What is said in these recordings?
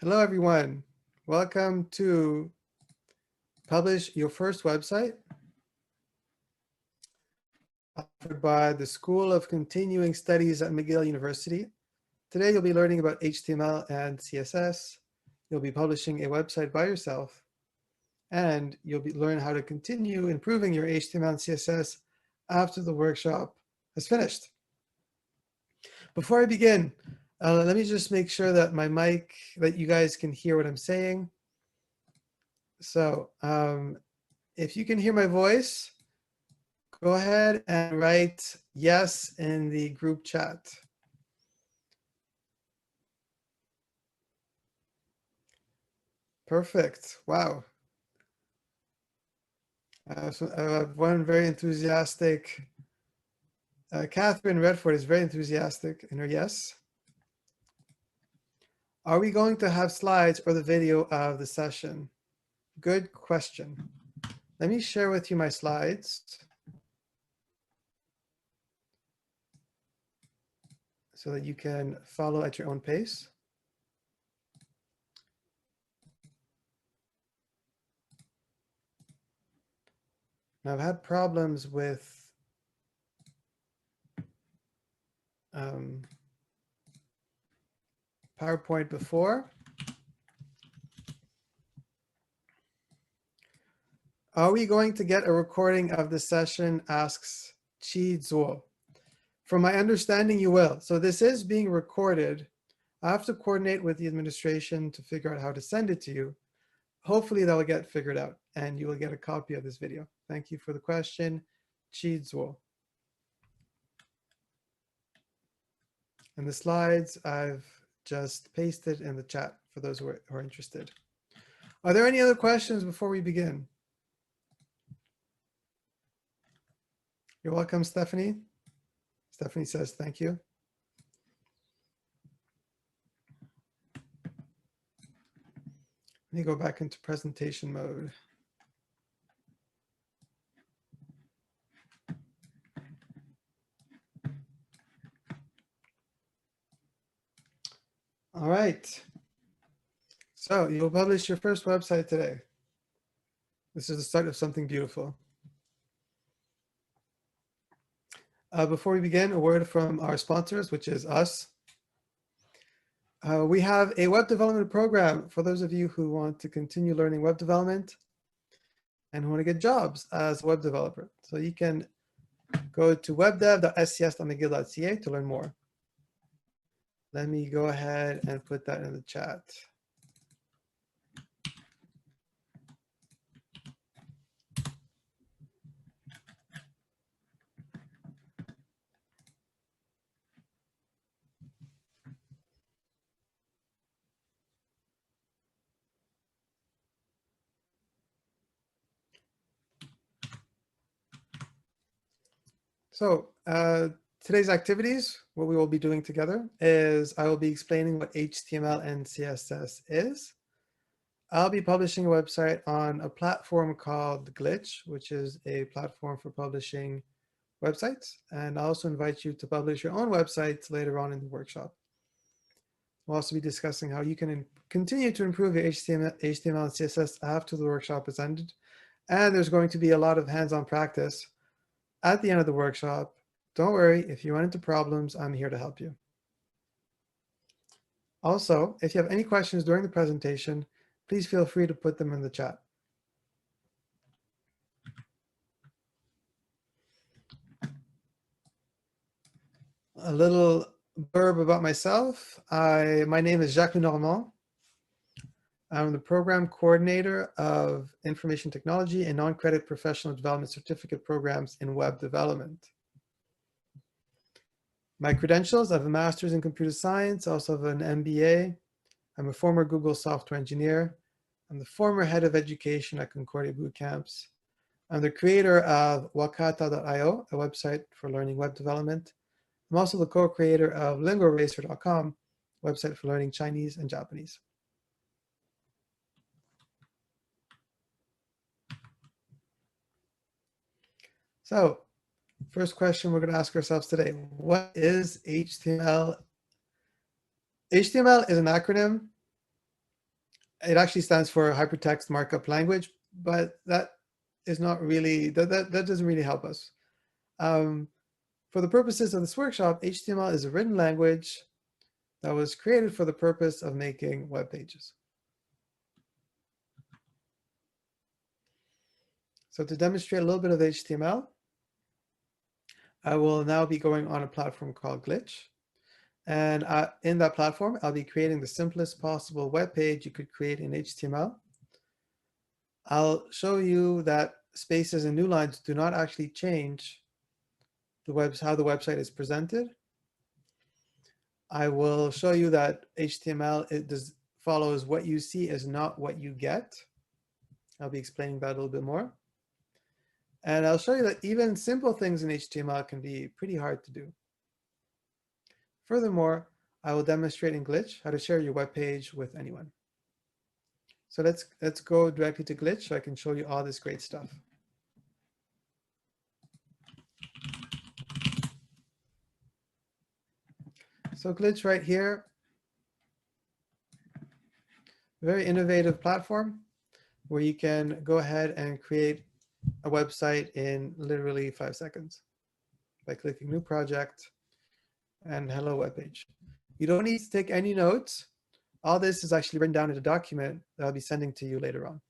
Hello, everyone. Welcome to Publish Your First Website, offered by the School of Continuing Studies at McGill University. Today, you'll be learning about HTML and CSS. You'll be publishing a website by yourself, and you'll learn how to continue improving your HTML and CSS after the workshop has finished. Before I begin, let me just make sure that my mic, that you guys can hear what I'm saying. So if you can hear my voice, go ahead and write yes in the group chat. Perfect. Wow. So one very enthusiastic, Catherine Redford is very enthusiastic in her yes. Are we going to have slides or the video of the session? Good question. Let me share with you my slides so that you can follow at your own pace. Now, I've had problems with PowerPoint before. Are we going to get a recording of the session, asks Chi Zuo. From my understanding, you will. So this is being recorded. I have to coordinate with the administration to figure out how to send it to you. Hopefully that will get figured out and you will get a copy of this video. Thank you for the question, Chi Zuo. And the slides I've just pasted in the chat for those who are interested. Are there any other questions before we begin? You're welcome, Stephanie. Stephanie says thank you. Let me go back into presentation mode. All right. So you'll publish your first website today. This is the start of something beautiful. Before we begin, a word from our sponsors, which is us. We have a web development program for those of you who want to continue learning web development and who want to get jobs as a web developer. So you can go to webdev.scs.mcgill.ca to learn more. Let me go ahead and put that in the chat. So today's activities, what we will be doing together is I will be explaining what HTML and CSS is. I'll be publishing a website on a platform called Glitch, which is a platform for publishing websites. And I'll also invite you to publish your own websites later on in the workshop. We'll also be discussing how you can continue to improve your HTML and CSS after the workshop is ended. And there's going to be a lot of hands-on practice at the end of the workshop. Don't worry, if you run into problems, I'm here to help you. Also, if you have any questions during the presentation, please feel free to put them in the chat. A little blurb about myself. My name is Jacques Lenormand. I'm the program coordinator of information technology and non-credit professional development certificate programs in web development. My credentials: I have a master's in computer science, I also have an MBA. I'm a former Google software engineer. I'm the former head of education at Concordia Boot Camps. I'm the creator of wakata.io, a website for learning web development. I'm also the co-creator of lingoracer.com, a website for learning Chinese and Japanese. So, first question we're going to ask ourselves today: what is HTML? HTML is an acronym It actually stands for hypertext markup language, but that is not really, that doesn't really help us. For the purposes of this workshop, HTML is a written language that was created for the purpose of making web pages. So to demonstrate a little bit of HTML, I will now be going on a platform called Glitch. And in that platform, I'll be creating the simplest possible web page you could create in HTML. I'll show you that spaces and new lines do not actually change how the website is presented. I will show you that HTML follows what you see is not what you get. I'll be explaining that a little bit more. And I'll show you that even simple things in HTML can be pretty hard to do. Furthermore, I will demonstrate in Glitch how to share your web page with anyone. So let's go directly to Glitch so I can show you all this great stuff. So Glitch right here, very innovative platform where you can go ahead and create a website in literally 5 seconds by clicking New Project and Hello Web Page. You don't need to take any notes. All this is actually written down in a document that I'll be sending to you later on.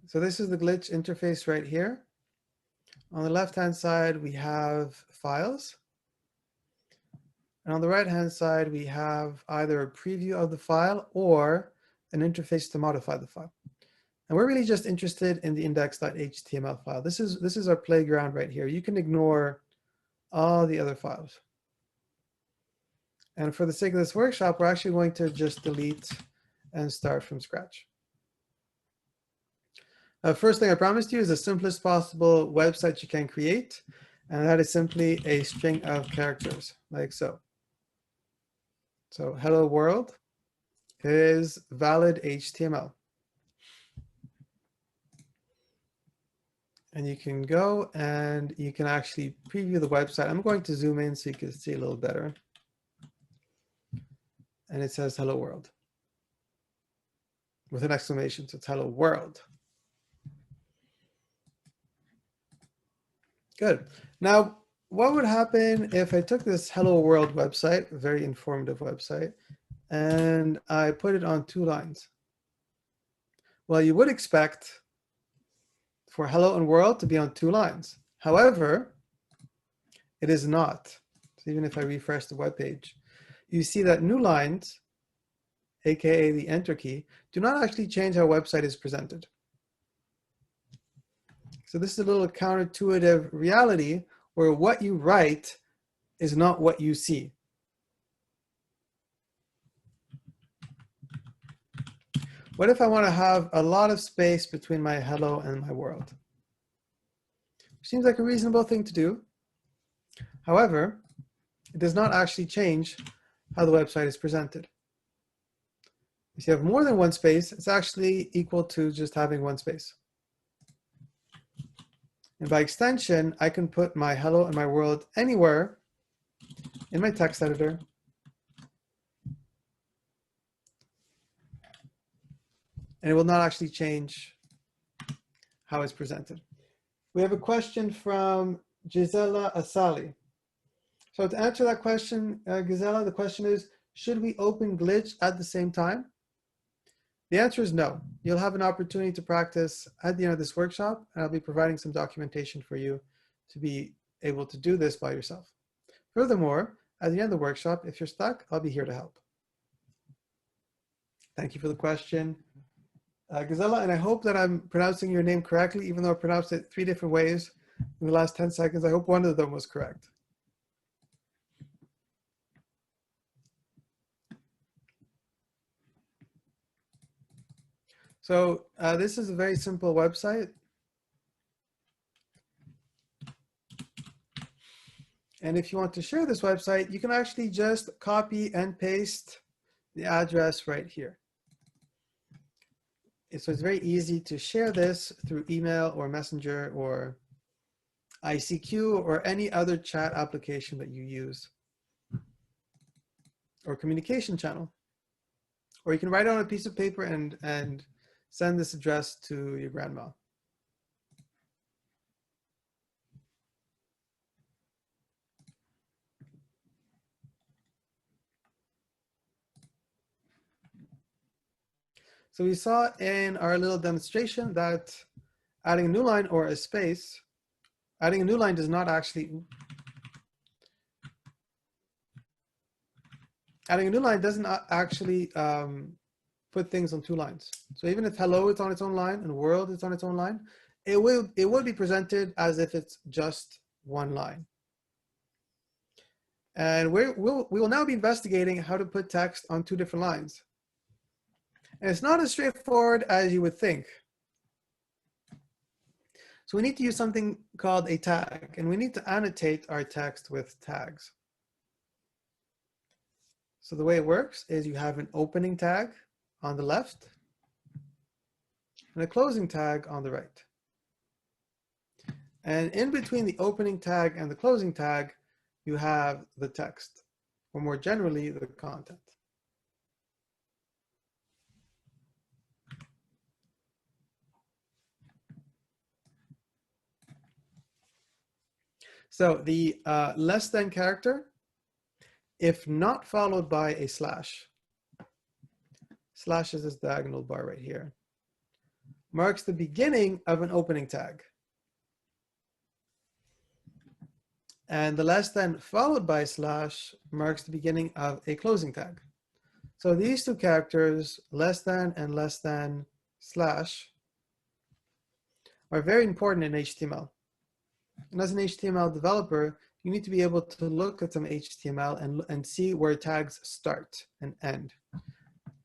So this is the Glitch interface right here. On the left-hand side, we have files. And on the right-hand side, we have either a preview of the file or an interface to modify the file. And we're really just interested in the index.html file. This is our playground right here. You can ignore all the other files. And for the sake of this workshop, we're actually going to just delete and start from scratch. First thing I promised you is the simplest possible website you can create. And that is simply a string of characters, like so. So hello world is valid HTML. And you can go and you can actually preview the website. I'm going to zoom in so you can see a little better. And it says hello world with an exclamation. So it's hello world. Good. Now, what would happen if I took this hello world website, a very informative website, and I put it on 2 lines? Well, you would expect for hello and world to be on 2 lines. However, it is not. So even if I refresh the web page, you see that new lines, aka the enter key, do not actually change how a website is presented. So this is a little counterintuitive reality where what you write is not what you see. What if I want to have a lot of space between my hello and my world? Seems like a reasonable thing to do. However, it does not actually change how the website is presented. If you have more than one space, it's actually equal to just having one space. And by extension, I can put my hello and my world anywhere in my text editor. And it will not actually change how it's presented. We have a question from Gisela Asali. So to answer that question, Gisela, the question is, should we open Glitch at the same time? The answer is no. You'll have an opportunity to practice at the end of this workshop, and I'll be providing some documentation for you to be able to do this by yourself. Furthermore, at the end of the workshop, if you're stuck, I'll be here to help. Thank you for the question, Gazella, and I hope that I'm pronouncing your name correctly, even though I pronounced it 3 different ways in the last 10 seconds. I hope one of them was correct. So this is a very simple website. And if you want to share this website, you can actually just copy and paste the address right here. So it's very easy to share this through email or Messenger or ICQ or any other chat application that you use or communication channel. Or you can write it on a piece of paper and send this address to your grandma. So we saw in our little demonstration that adding a new line or a space, adding a new line does not actually, adding a new line doesn't actually put things on two lines. So even if hello is on its own line and world is on its own line, it will be presented as if it's just one line. And we will now be investigating how to put text on two different lines. And it's not as straightforward as you would think. So we need to use something called a tag, and we need to annotate our text with tags. So the way it works is you have an opening tag on the left and a closing tag on the right. And in between the opening tag and the closing tag, you have the text, or more generally, the content. So the less than character, if not followed by a slash, slash is this diagonal bar right here, marks the beginning of an opening tag. And the less than followed by slash marks the beginning of a closing tag. So these two characters, less than and less than slash, are very important in HTML. And as an HTML developer, you need to be able to look at some HTML and see where tags start and end.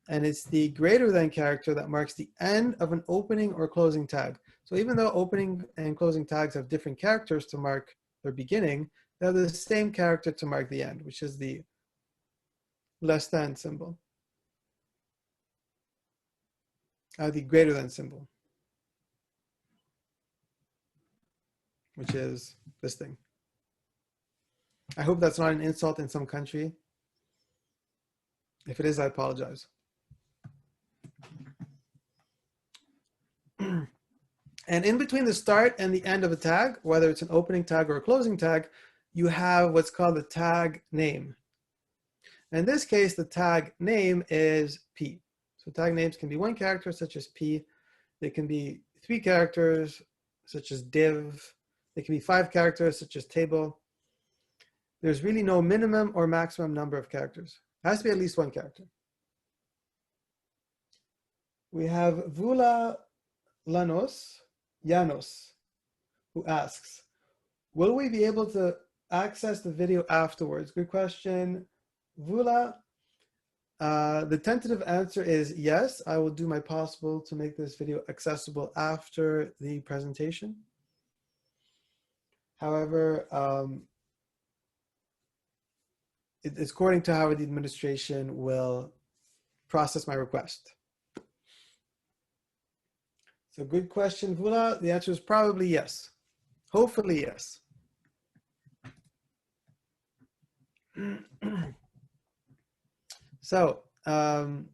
And it's the greater than character that marks the end of an opening or closing tag. So even though opening and closing tags have different characters to mark their beginning, they have the same character to mark the end, which is the less than symbol, the greater than symbol, which is this thing. I hope that's not an insult in some country. If it is, I apologize. And in between the start and the end of a tag, whether it's an opening tag or a closing tag, you have what's called the tag name. In this case, the tag name is P. So tag names can be one character, such as P. They can be three characters, such as div. They can be five characters, such as table. There's really no minimum or maximum number of characters. It has to be at least one character. We have Vula Janos, who asks, will we be able to access the video afterwards? Good question. Vula, the tentative answer is yes. I will do my possible to make this video accessible after the presentation. However, it's according to how the administration will process my request. So good question, Vula. The answer is probably yes. Hopefully yes. So in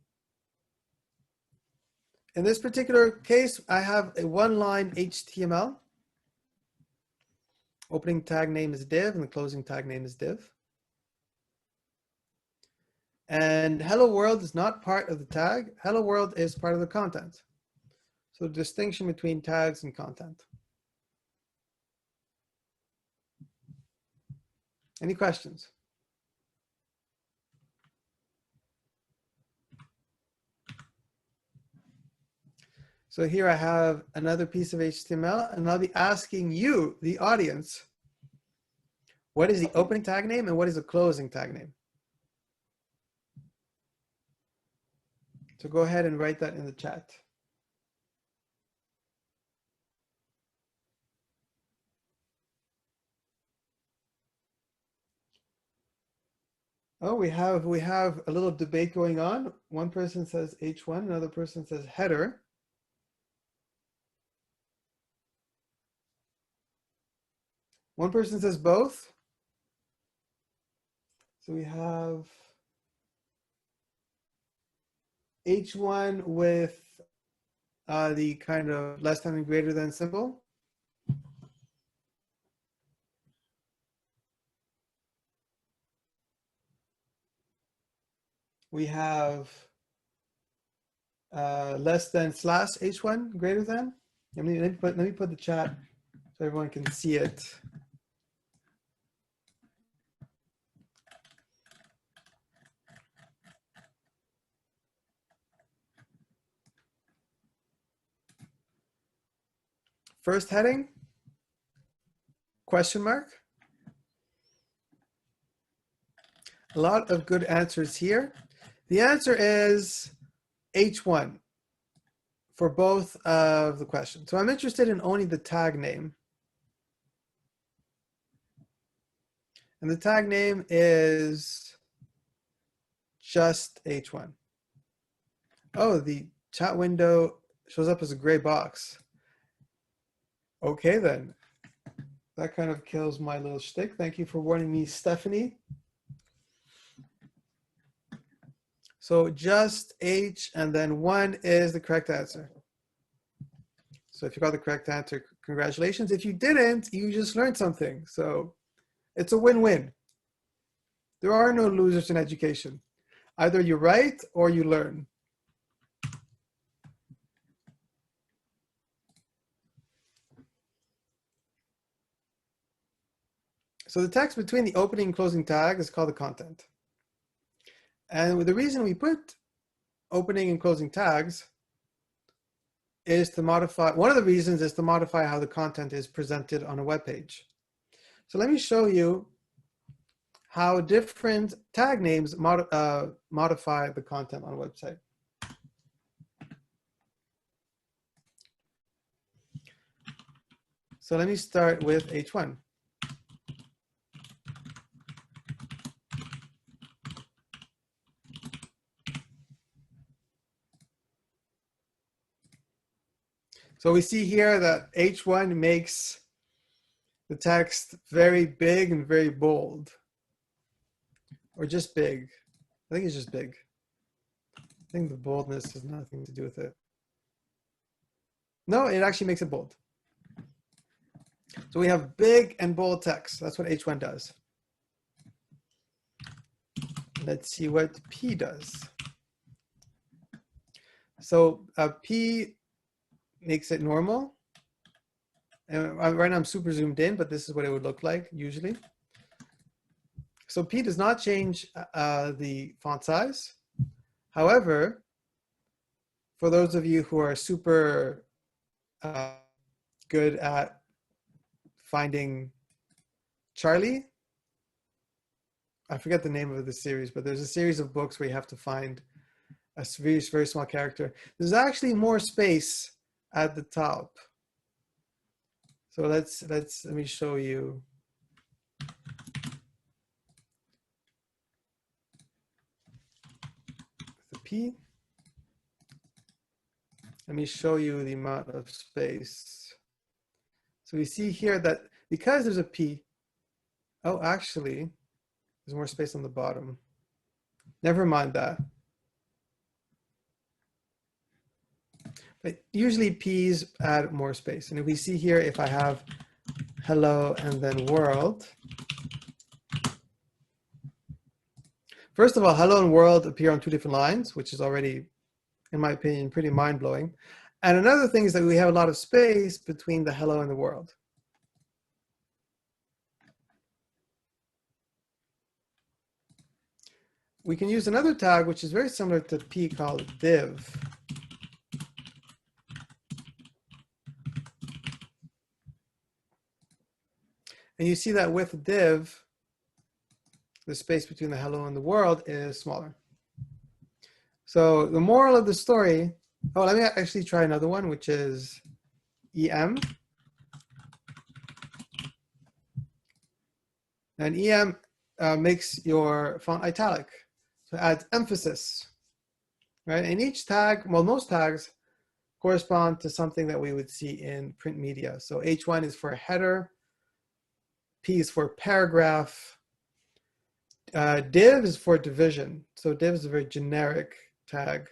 this particular case, I have a one-line HTML. Opening tag name is div and the closing tag name is div. And hello world is not part of the tag. Hello world is part of the content. So the distinction between tags and content. Any questions? So here I have another piece of HTML, and I'll be asking you, the audience, what is the opening tag name and what is the closing tag name? So go ahead and write that in the chat. Oh, we have a little debate going on. One person says H1, another person says header. One person says both. So we have H1 with the kind of less than and greater than symbol. We have less than slash H1 greater than. Let me put the chat so everyone can see it. First heading, question mark. A lot of good answers here. The answer is H1 for both of the questions. So I'm interested in only the tag name. And the tag name is just H1. Oh, the chat window shows up as a gray box. Okay, then. That kind of kills my little shtick. Thank you for warning me, Stephanie. So just H and then 1 is the correct answer. So if you got the correct answer, congratulations. If you didn't, you just learned something. So it's a win-win. There are no losers in education. Either you write or you learn. So the text between the opening and closing tag is called the content. And the reason we put opening and closing tags is to modify, one of the reasons is to modify how the content is presented on a web page. So let me show you how different tag names modify the content on a website. So let me start with H1. So we see here that H1 makes the text very big and very bold. Or just big. I think it's just big. I think the boldness has nothing to do with it. No, it actually makes it bold. So we have big and bold text. That's what H1 does. Let's see what P does. So P makes it normal. And right now I'm super zoomed in, but this is what it would look like usually. So P does not change the font size. However, for those of you who are super good at finding Charlie, I forget the name of the series, but there's a series of books where you have to find a very, very small character. There's actually more space at the top. So let me show you. The P. Let me show you the amount of space. So we see here that because there's a P, oh, actually, there's more space on the bottom. Never mind that. But usually P's add more space. And if we see here, if I have hello and then world. First of all, hello and world appear on 2 different lines, which is already, in my opinion, pretty mind-blowing. And another thing is that we have a lot of space between the hello and the world. We can use another tag, which is very similar to P, called div. And you see that with div, the space between the hello and the world is smaller. So the moral of the story, oh, let me actually try another one, which is EM. And EM makes your font italic. So it adds emphasis, right? And each tag, well, most tags correspond to something that we would see in print media. So H1 is for a header. P is for paragraph. Div is for division. So div is a very generic tag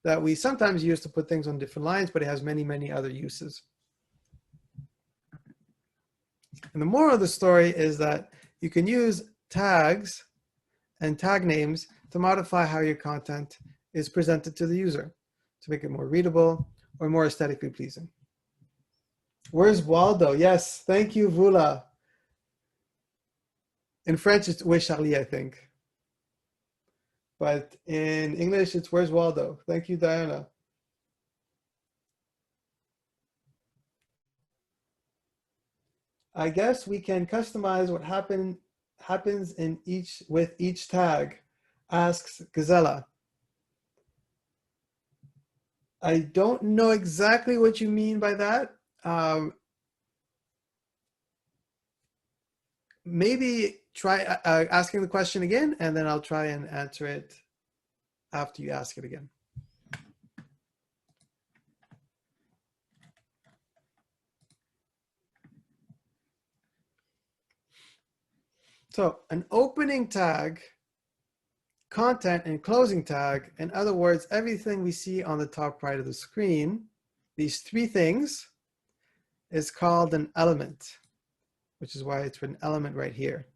that we sometimes use to put things on different lines, but it has many, many other uses. And the moral of the story is that you can use tags and tag names to modify how your content is presented to the user, to make it more readable or more aesthetically pleasing. Where's Waldo? Yes, thank you, Vula. In French, it's Où est Charlie, I think. But in English, it's Where's Waldo? Thank you, Diana. I guess we can customize what happens with each tag, asks Gazella. I don't know exactly what you mean by that. Maybe try asking the question again, and then I'll try and answer it after you ask it again. So an opening tag, content, and closing tag, in other words, everything we see on the top right of the screen, these three things, is called an element, which is why it's written element right here.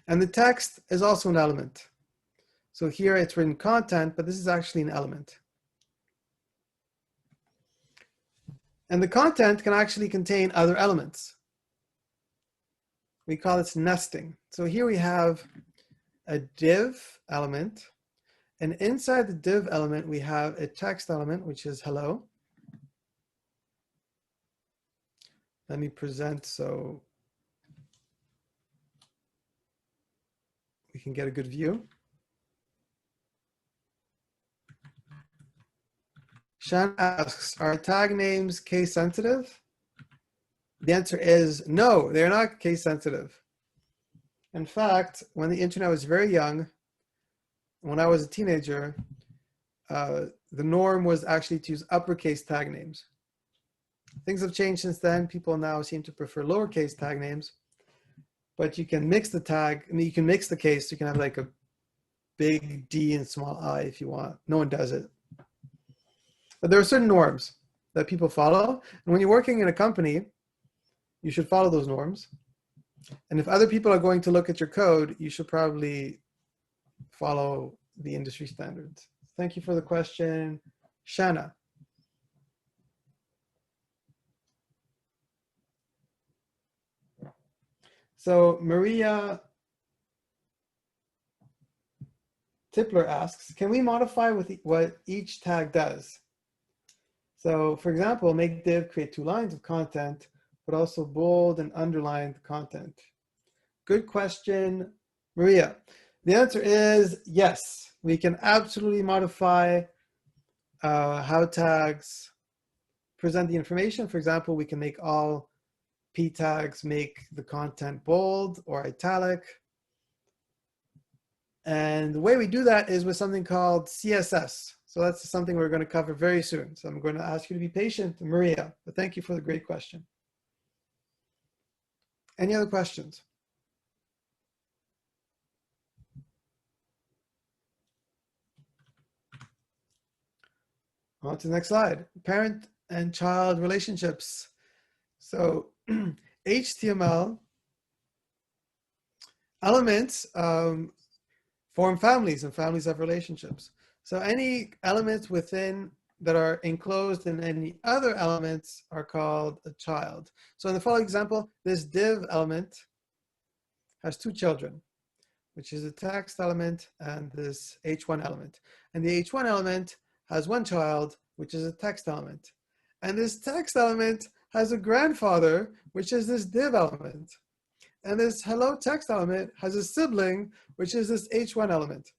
And the text is also an element. So here it's written content, but this is actually an element. And the content can actually contain other elements. We call this nesting. So here we have a div element, and inside the div element, we have a text element, which is hello. Let me present so we can get a good view. Shan asks, are tag names case sensitive? The answer is no, they're not case sensitive. In fact, when the internet was very young, when I was a teenager, the norm was actually to use uppercase tag names. Things have changed since then. People now seem to prefer lowercase tag names, but you can mix the tag. I mean, you can mix the case. You can have like a big D and small I if you want. No one does it. But there are certain norms that people follow. And when you're working in a company, you should follow those norms. And if other people are going to look at your code, you should probably follow the industry standards. Thank you for the question, Shanna. So Maria Tipler asks, can we modify what each tag does? So for example, make div create 2 lines of content, but also bold and underline the content. Good question, Maria. The answer is yes. We can absolutely modify how tags present the information. For example, we can make all P tags make the content bold or italic. And the way we do that is with something called CSS. So that's something we're going to cover very soon. So I'm going to ask you to be patient, Maria, but thank you for the great question. Any other questions? On to the next slide. Parent and child relationships. So HTML elements form families, and families have relationships. So any elements within that are enclosed in any other elements are called a child. So in the following example, this div element has 2 children, which is a text element and this h1 element. And the h1 element has 1 child, which is a text element. And this text element has a grandfather, which is this div element. And this hello text element has a sibling, which is this h1 element.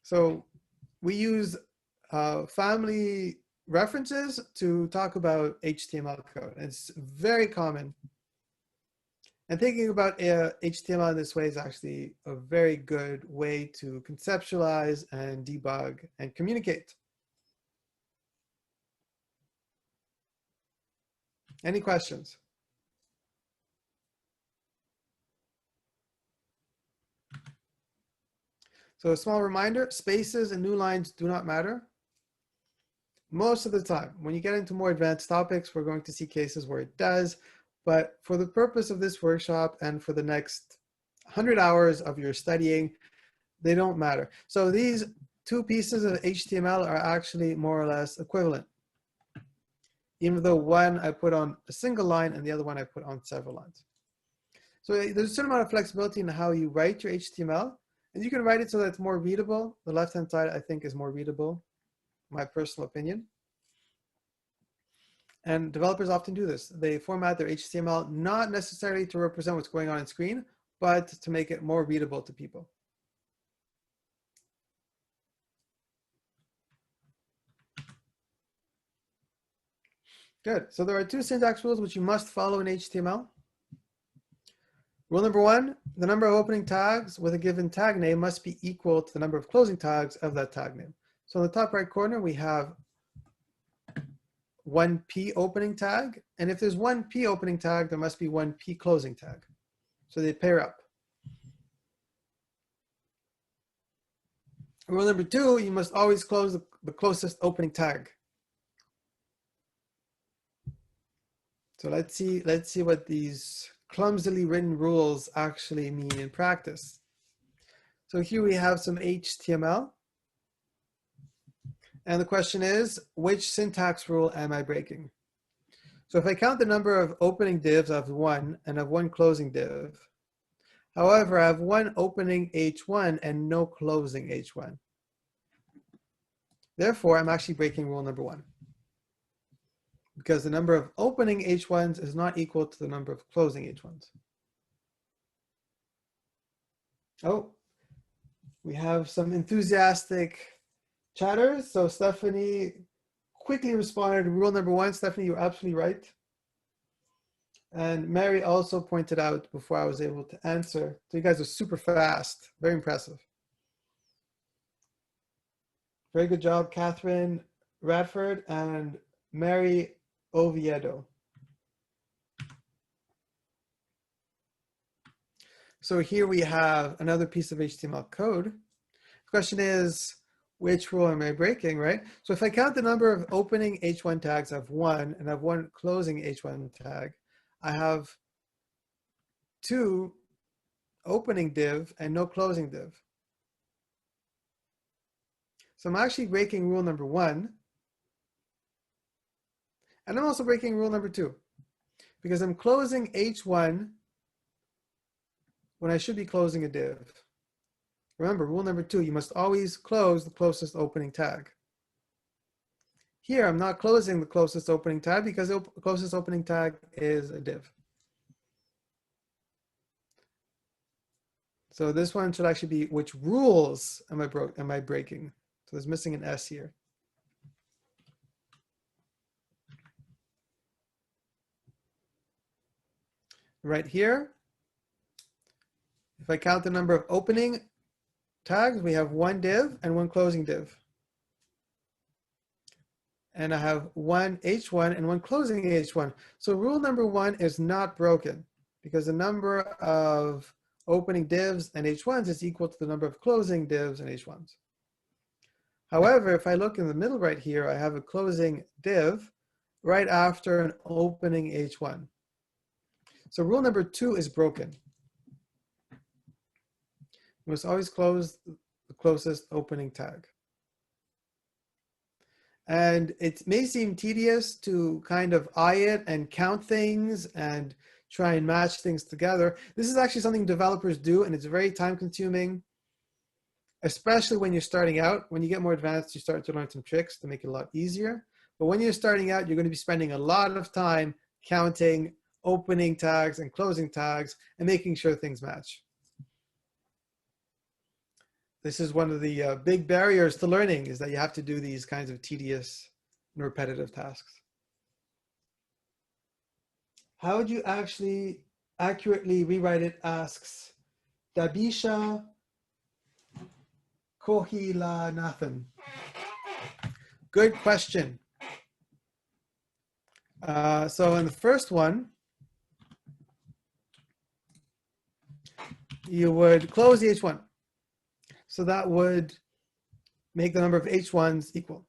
So we use family references to talk about HTML code. It's very common. And thinking about HTML in this way is actually a very good way to conceptualize and debug and communicate. Any questions? So a small reminder, spaces and new lines do not matter. Most of the time, when you get into more advanced topics, we're going to see cases where it does. But for the purpose of this workshop and for the next 100 hours of your studying, they don't matter. So these two pieces of HTML are actually more or less equivalent, even though one I put on a single line and the other one I put on several lines. So there's a certain amount of flexibility in how you write your HTML, and you can write it so that it's more readable. The left-hand side, I think, is more readable, my personal opinion. And developers often do this. They format their HTML not necessarily to represent what's going on screen, but to make it more readable to people. Good. So there are two syntax rules which you must follow in HTML. Rule number one, the number of opening tags with a given tag name must be equal to the number of closing tags of that tag name. So in the top right corner, we have one P opening tag. And if there's one P opening tag, there must be one P closing tag. So they pair up. Rule number two, you must always close the closest opening tag. So let's see what these clumsily written rules actually mean in practice. So here we have some HTML. And the question is, which syntax rule am I breaking? So if I count the number of opening divs, I have one, and I have one closing div. However, I have one opening H1 and no closing H1. Therefore, I'm actually breaking rule number one, because the number of opening H1s is not equal to the number of closing H1s. Oh, we have some enthusiastic chatters. So Stephanie quickly responded to rule number one. Stephanie, you're absolutely right. And Mary also pointed out before I was able to answer. So you guys are super fast, very impressive. Very good job, Catherine Radford and Mary Oviedo. So here we have another piece of HTML code. The question is, which rule am I breaking, right? So if I count the number of opening H1 tags, I have one, and I have one closing H1 tag. I have two opening div and no closing div. So I'm actually breaking rule number one. And I'm also breaking rule number two, because I'm closing H1 when I should be closing a div. Remember, rule number two, you must always close the closest opening tag. Here, I'm not closing the closest opening tag because the closest opening tag is a div. So this one should actually be, which rules am I breaking? So there's missing an S here. Right here, if I count the number of opening tags, we have one div and one closing div. And I have one H1 and one closing H1. So rule number one is not broken because the number of opening divs and H1s is equal to the number of closing divs and H1s. However, if I look in the middle right here, I have a closing div right after an opening H1. So rule number two is broken. You must always close the closest opening tag. And it may seem tedious to kind of eye it and count things and try and match things together. This is actually something developers do, and it's very time consuming, especially when you're starting out. When you get more advanced, you start to learn some tricks to make it a lot easier. But when you're starting out, you're going to be spending a lot of time counting opening tags and closing tags and making sure things match. This is one of the big barriers to learning, is that you have to do these kinds of tedious and repetitive tasks. How would you actually accurately rewrite it, asks Dabisha Kohilanathan. Good question. So in the first one, you would close the H1. So that would make the number of H1s equal.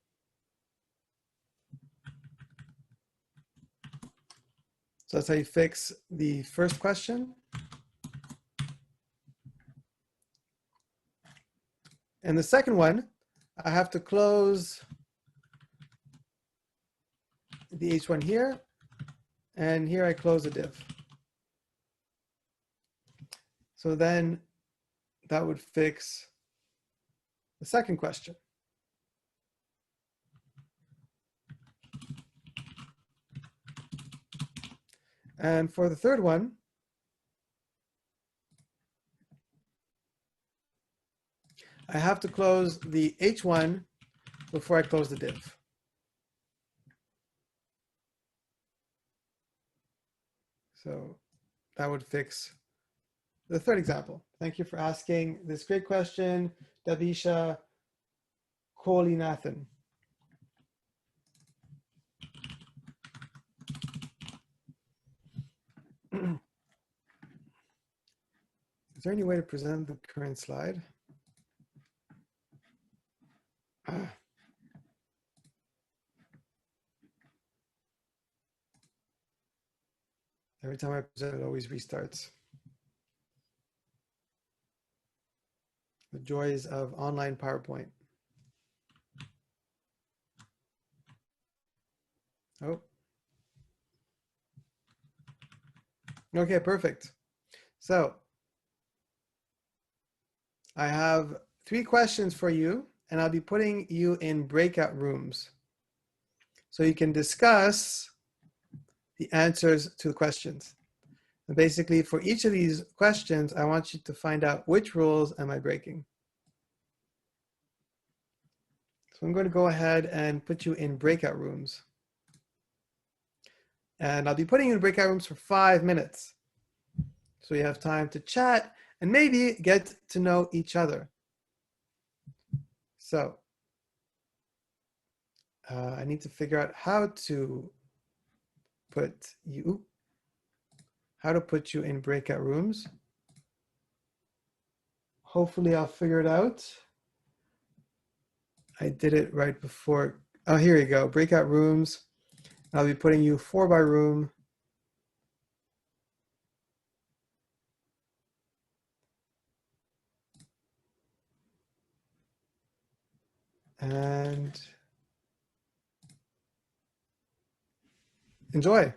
So that's how you fix the first question. And the second one, I have to close the H1 here, and here I close a div. So then that would fix the second question. And for the third one, I have to close the H1 before I close the div. So that would fix the third example. Thank you for asking this great question, Davisha Kolinathan. Is there any way to present the current slide? Every time I present, it always restarts. The joys of online PowerPoint. Oh. Okay, perfect. So I have 3 questions for you, and I'll be putting you in breakout rooms so you can discuss the answers to the questions. And basically, for each of these questions, I want you to find out which rules am I breaking. So I'm going to go ahead and put you in breakout rooms. And I'll be putting you in breakout rooms for 5 minutes. So you have time to chat and maybe get to know each other. So I need to figure out how to put you in breakout rooms. Hopefully I'll figure it out. I did it right before. Oh, here you go, breakout rooms. I'll be putting you 4 by room. And enjoy.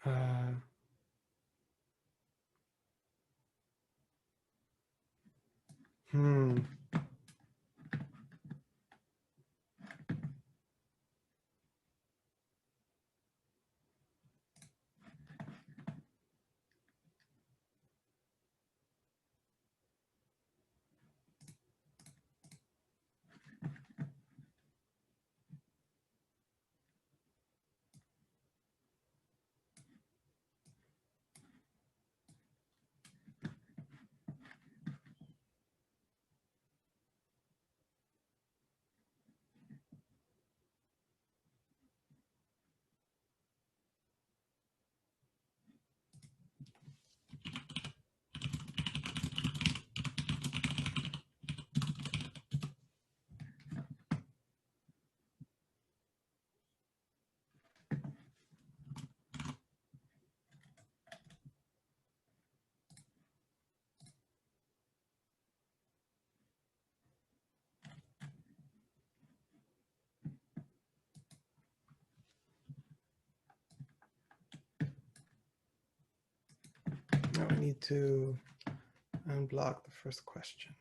Uh, hmm. need to unblock the first question.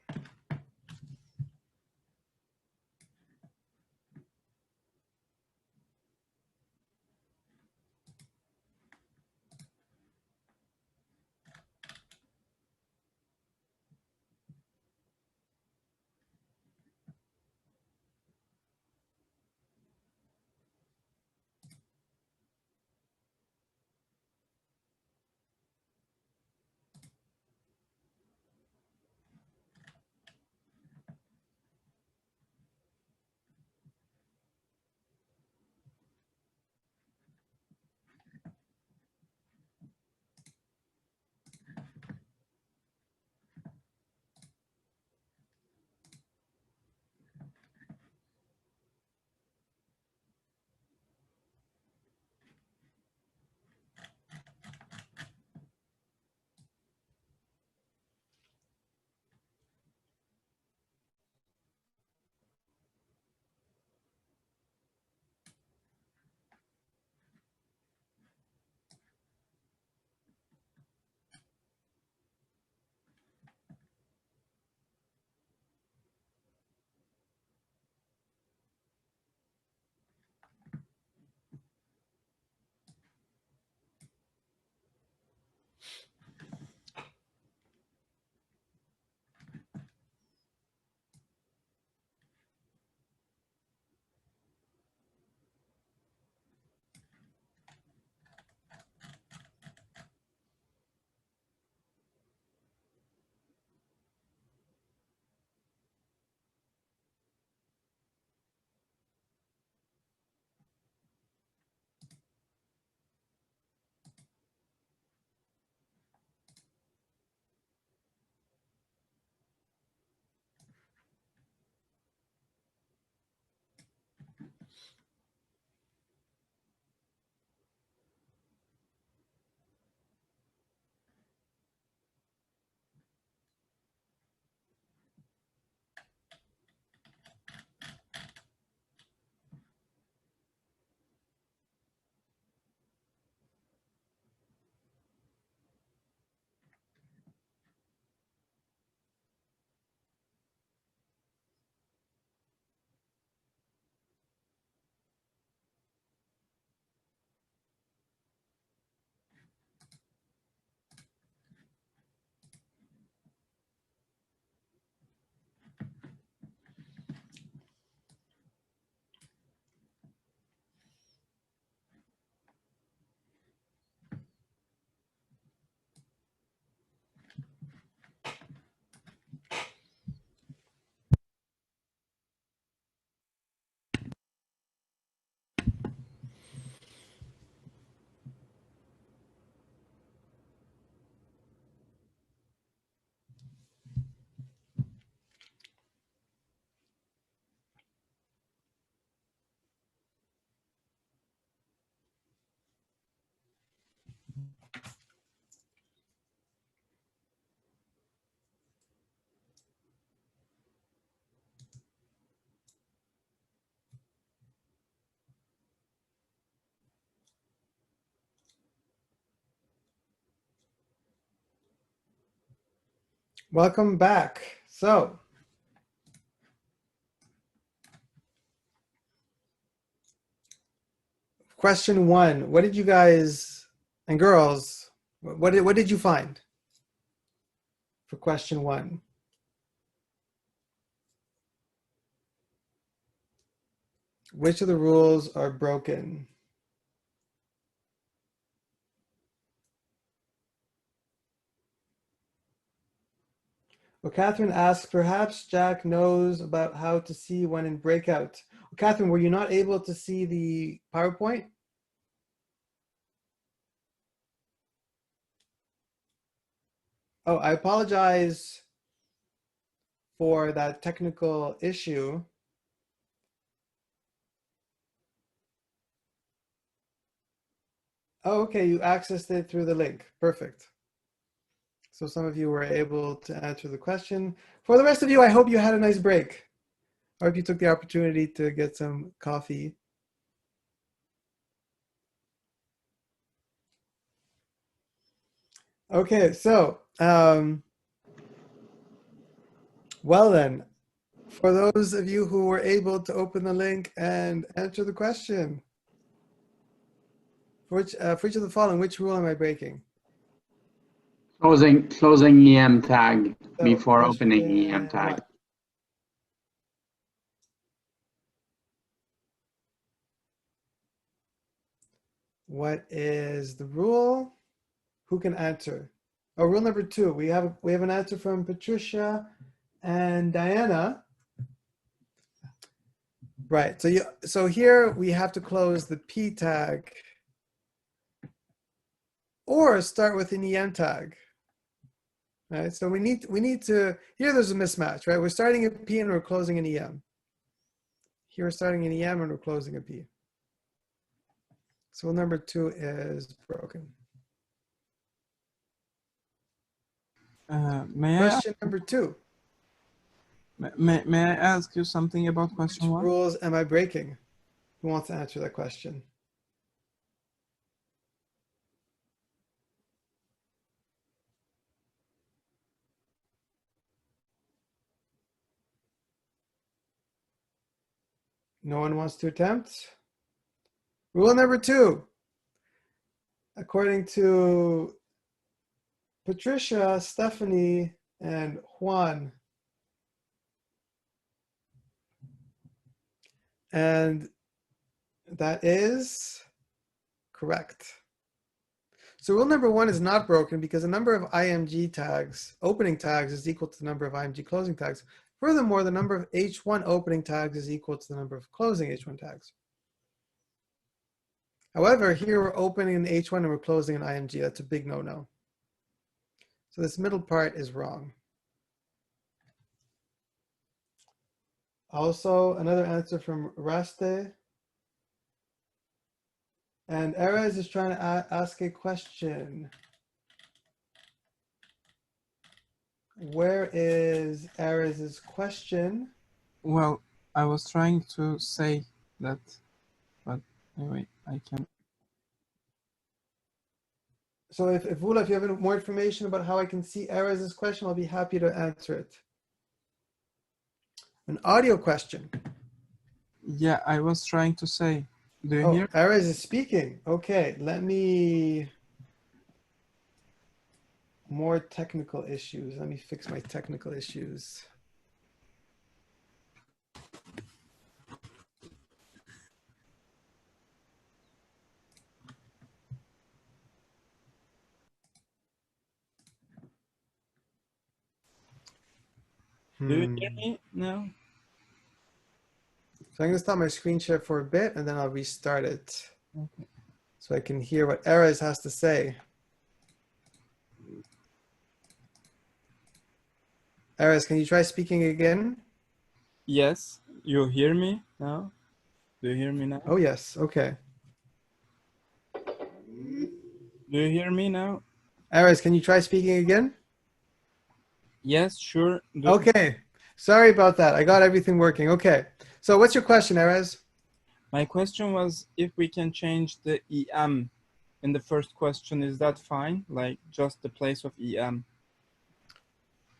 Welcome back. So, question one, what did you guys and girls, what did you find for question one? Which of the rules are broken? Well, Catherine asks, perhaps Jack knows about how to see when in breakout. Well, Catherine, were you not able to see the PowerPoint? Oh, I apologize for that technical issue. Oh, okay, you accessed it through the link. Perfect. So some of you were able to answer the question. For the rest of you, I hope you had a nice break. I hope you took the opportunity to get some coffee. Okay, so well then, for those of you who were able to open the link and answer the question, for each of the following, which rule am I breaking? Closing EM tag So before opening EM question tag. one. What is the rule? Who can answer? Oh, rule number two. We have an answer from Patricia and Diana. Right. So here we have to close the P tag or start with an EM tag. Right. So we need to here there's a mismatch, right? We're starting a P and we're closing an EM. Here we're starting an EM and we're closing a P. So number two is broken. Question number two. May I ask you something about question Which one? rules am I breaking? Who wants to answer that question? No one wants to attempt? Rule number two. According to Patricia, Stephanie, and Juan. And that is correct. So rule number one is not broken because the number of IMG tags, opening tags, is equal to the number of IMG closing tags. Furthermore, the number of H1 opening tags is equal to the number of closing H1 tags. However, here we're opening an H1 and we're closing an IMG. That's a big no-no. So this middle part is wrong. Also, another answer from Raste. And Erez is trying to ask a question. Where is Erez's question? Well, I was trying to say that, but anyway, I can. So if Vula, if you have more information about how I can see Erez's question, I'll be happy to answer it. An audio question. Yeah, I was trying to say. Do you hear? Erez is speaking. Okay, let me. More technical issues. Let me fix my technical issues. Do you hear me now? So I'm going to stop my screen share for a bit and then I'll restart it. Okay. So I can hear what Erez has to say. Erez, can you try speaking again? Yes, you hear me now? Do you hear me now? Oh, yes. Okay. Do you hear me now? Erez, can you try speaking again? Yes, sure. Okay. Sorry about that. I got everything working. Okay. So what's your question, Erez? My question was if we can change the EM in the first question, is that fine? Like just the place of EM?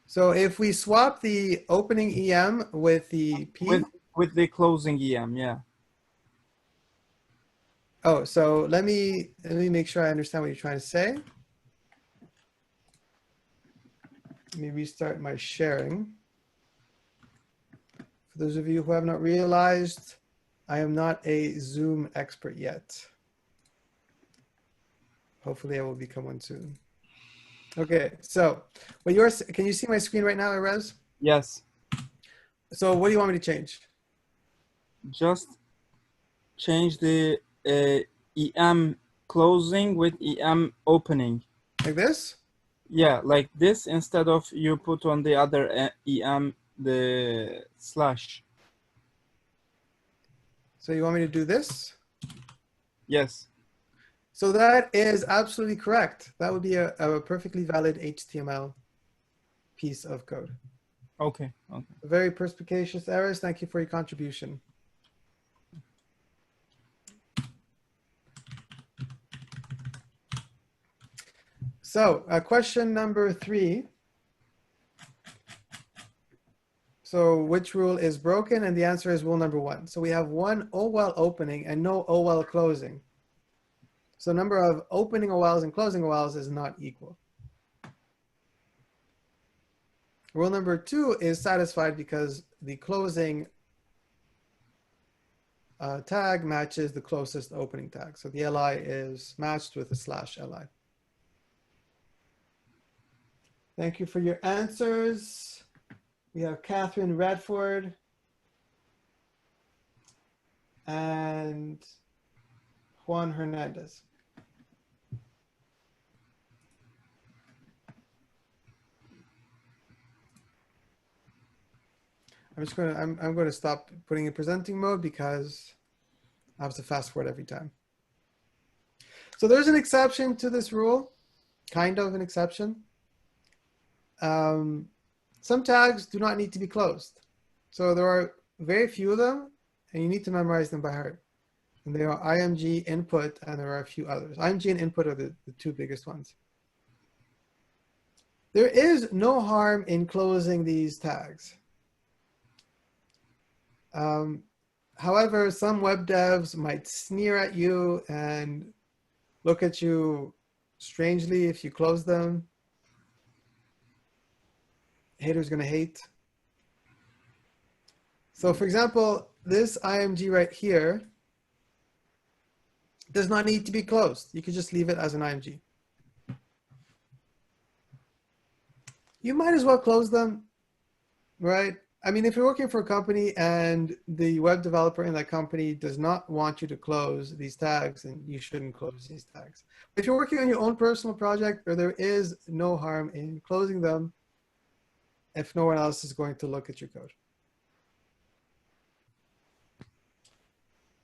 So if we swap the opening EM with the P. With the closing EM, yeah. Oh, so let me make sure I understand what you're trying to say. Let me restart my sharing. For those of you who have not realized, I am not a Zoom expert yet. Hopefully I will become one soon. Okay, so can you see my screen right now, Erez? Yes. So what do you want me to change? Just change the EM closing with EM opening. Like this? Yeah, like this instead of you put on the other EM the slash. So you want me to do this? Yes. So that is absolutely correct. That would be a perfectly valid HTML piece of code. Okay. Okay. Very perspicacious, Erez. Thank you for your contribution. So question number 3. So which rule is broken? And the answer is rule number 1. So we have one OWL opening and no OWL closing. So number of opening OWLs and closing OWLs is not equal. Rule number 2 is satisfied because the closing tag matches the closest opening tag. So the li is matched with a /li. Thank you for your answers. We have Catherine Radford and Juan Hernandez. I'm going to stop putting in presenting mode because I have to fast forward every time. So there's an exception to this rule, kind of an exception. Some tags do not need to be closed. So there are very few of them, and you need to memorize them by heart. And they are IMG, input, and there are a few others. IMG and input are the two biggest ones. There is no harm in closing these tags. However, some web devs might sneer at you and look at you strangely if you close them. Haters gonna hate. So for example, this IMG right here does not need to be closed. You could just leave it as an IMG. You might as well close them, right? I mean, if you're working for a company and the web developer in that company does not want you to close these tags, then you shouldn't close these tags. If you're working on your own personal project, there is no harm in closing them if no one else is going to look at your code.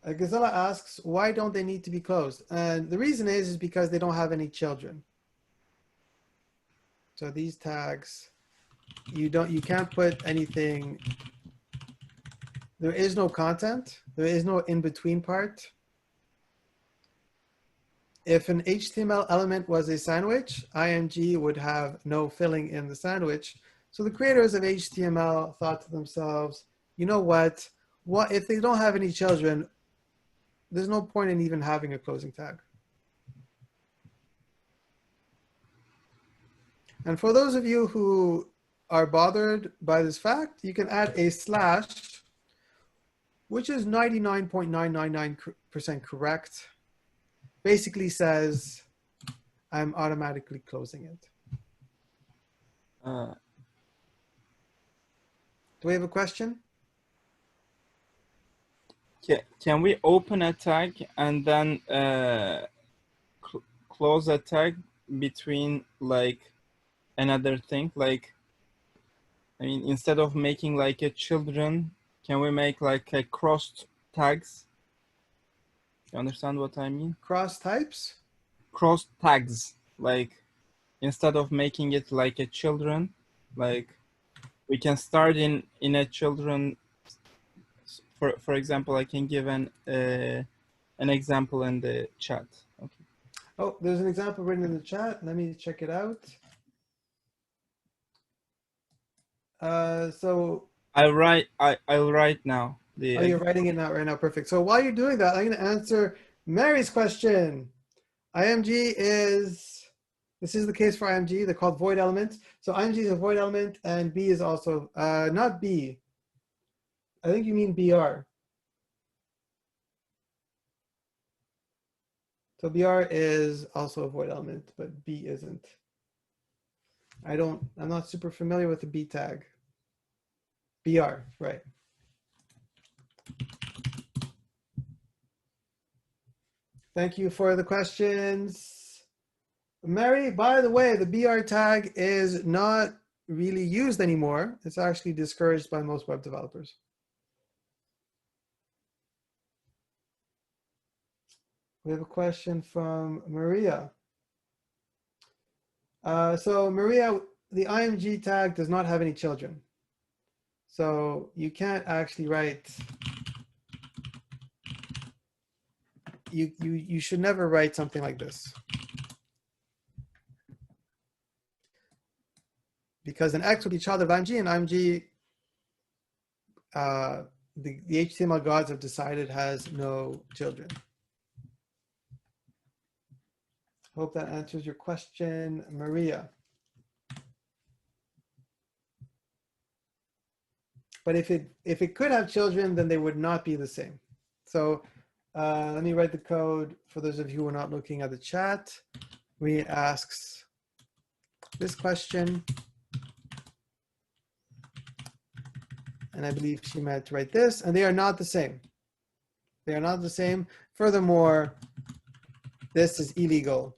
Gazella asks, why don't they need to be closed? And the reason is because they don't have any children. So these tags, you can't put anything. There is no content. There is no in-between part. If an HTML element was a sandwich, IMG would have no filling in the sandwich. So the creators of HTML thought to themselves, you know what if they don't have any children, there's no point in even having a closing tag. And for those of you who are bothered by this fact, you can add a slash, which is 99.999% correct. Basically says, I'm automatically closing it. Do we have a question? Can we open a tag and then close a tag between like another thing? Like, I mean, instead of making like a children, can we make like a crossed tags? You understand what I mean? Cross types? Crossed tags, like instead of making it like a children, like we can start in a children. For example, I can give an example in the chat. Okay. Oh, there's an example written in the chat. Let me check it out. So I'll write now. you're writing it out right now. Perfect. So while you're doing that, I'm going to answer Mary's question. IMG this is the case for IMG. They're called void elements. So IMG is a void element, and B is also, not B. I think you mean BR. So BR is also a void element, but B isn't. I'm not super familiar with the B tag. BR, right. Thank you for the questions. Mary, by the way, the BR tag is not really used anymore. It's actually discouraged by most web developers. We have a question from Maria. So Maria, the IMG tag does not have any children. So you can't actually write, you should never write something like this. because an X would be child of IMG, and IMG, the HTML gods have decided, has no children. Hope that answers your question, Maria. But if it could have children, then they would not be the same. So let me write the code for those of you who are not looking at the chat. We asks this question, and I believe she meant to write this, and they are not the same. They are not the same. Furthermore, this is illegal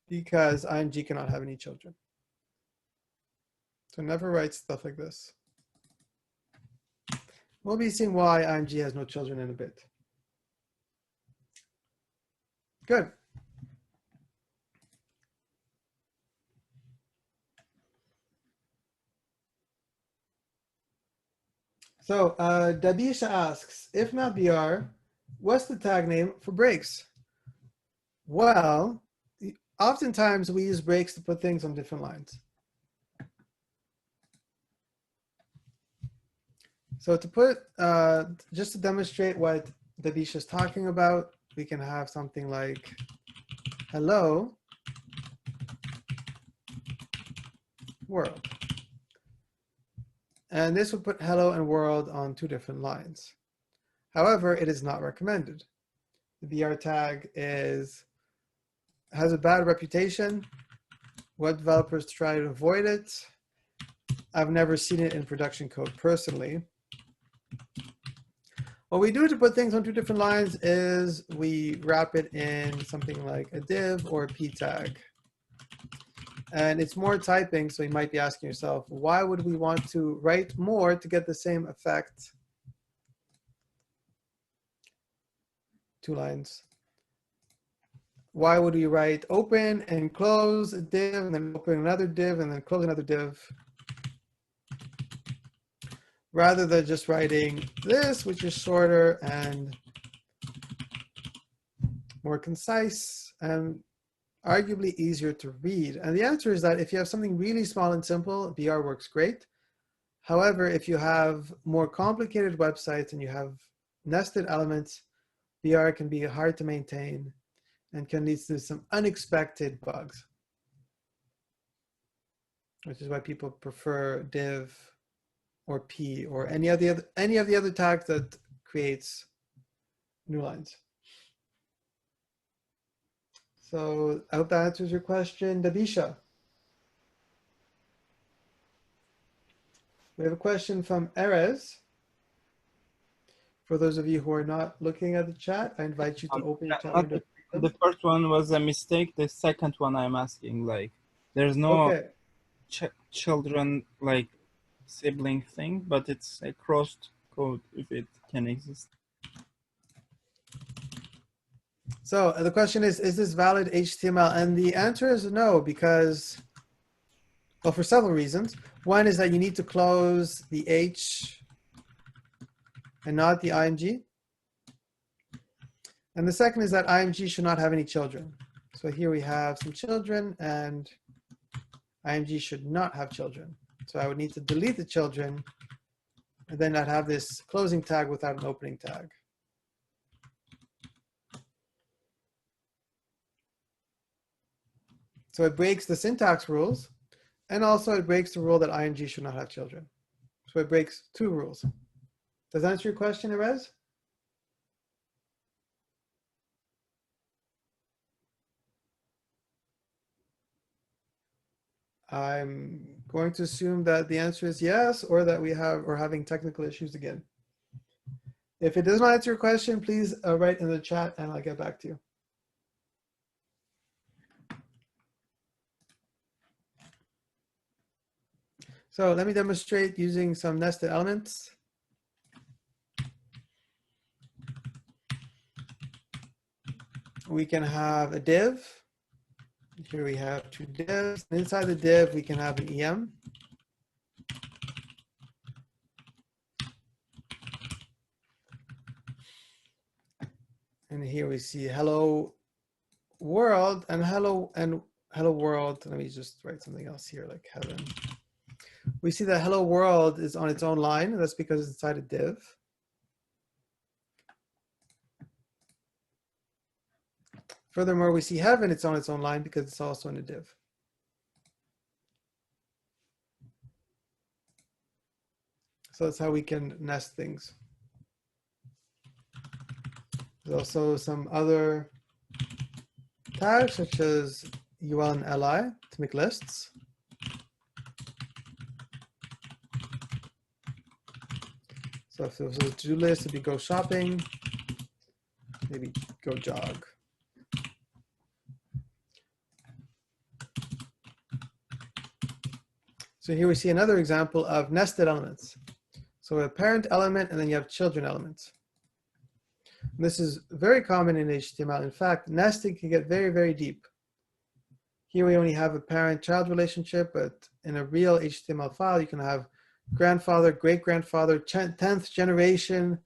because IMG cannot have any children. So never write stuff like this. We'll be seeing why IMG has no children in a bit. Good. So Dabisha asks, if not BR, what's the tag name for breaks? Well, oftentimes we use breaks to put things on different lines. So to put, just to demonstrate what Dabisha is talking about, we can have something like, hello, world. And this would put hello and world on two different lines. However, it is not recommended. The BR tag has a bad reputation. Web developers try to avoid it. I've never seen it in production code personally. What we do to put things on two different lines is we wrap it in something like a div or a p tag. And it's more typing, so you might be asking yourself, why would we want to write more to get the same effect? Two lines. Why would we write open and close a div, and then open another div, and then close another div? Rather than just writing this, which is shorter and more concise and arguably easier to read. And the answer is that if you have something really small and simple, BR works great. However, if you have more complicated websites and you have nested elements, BR can be hard to maintain and can lead to some unexpected bugs, which is why people prefer div or p or any of the other tags that creates new lines. So I hope that answers your question, Dabisha. We have a question from Erez. For those of you who are not looking at the chat, I invite you to open your chat window. The first one was a mistake. The second one I'm asking, like, there's no Okay. children, like, sibling thing, but it's a crossed code if it can exist. So the question is this valid HTML? And the answer is no, because, well, for several reasons. One is that you need to close the H and not the IMG. And the second is that IMG should not have any children. So here we have some children, and IMG should not have children. So I would need to delete the children, and then I'd have this closing tag without an opening tag. So it breaks the syntax rules, and also it breaks the rule that IMG should not have children. So it breaks two rules. Does that answer your question, Erez? I'm going to assume that the answer is yes, or that we're having technical issues again. If it does not answer your question, please write in the chat and I'll get back to you. So let me demonstrate using some nested elements. We can have a div. Here we have two divs. Inside the div, we can have an EM. And here we see hello world and hello world. Let me just write something else here, like heaven. We see that hello world is on its own line, and that's because it's inside a div. Furthermore, we see heaven, it's on its own line because it's also in a div. So that's how we can nest things. There's also some other tags such as UL and LI to make lists. So if there was a to-do list, it'd be go shopping, maybe go jog. So here we see another example of nested elements. So a parent element, and then you have children elements. And this is very common in HTML. In fact, nesting can get very, very deep. Here we only have a parent-child relationship, but in a real HTML file, you can have grandfather, great-grandfather, 10th generation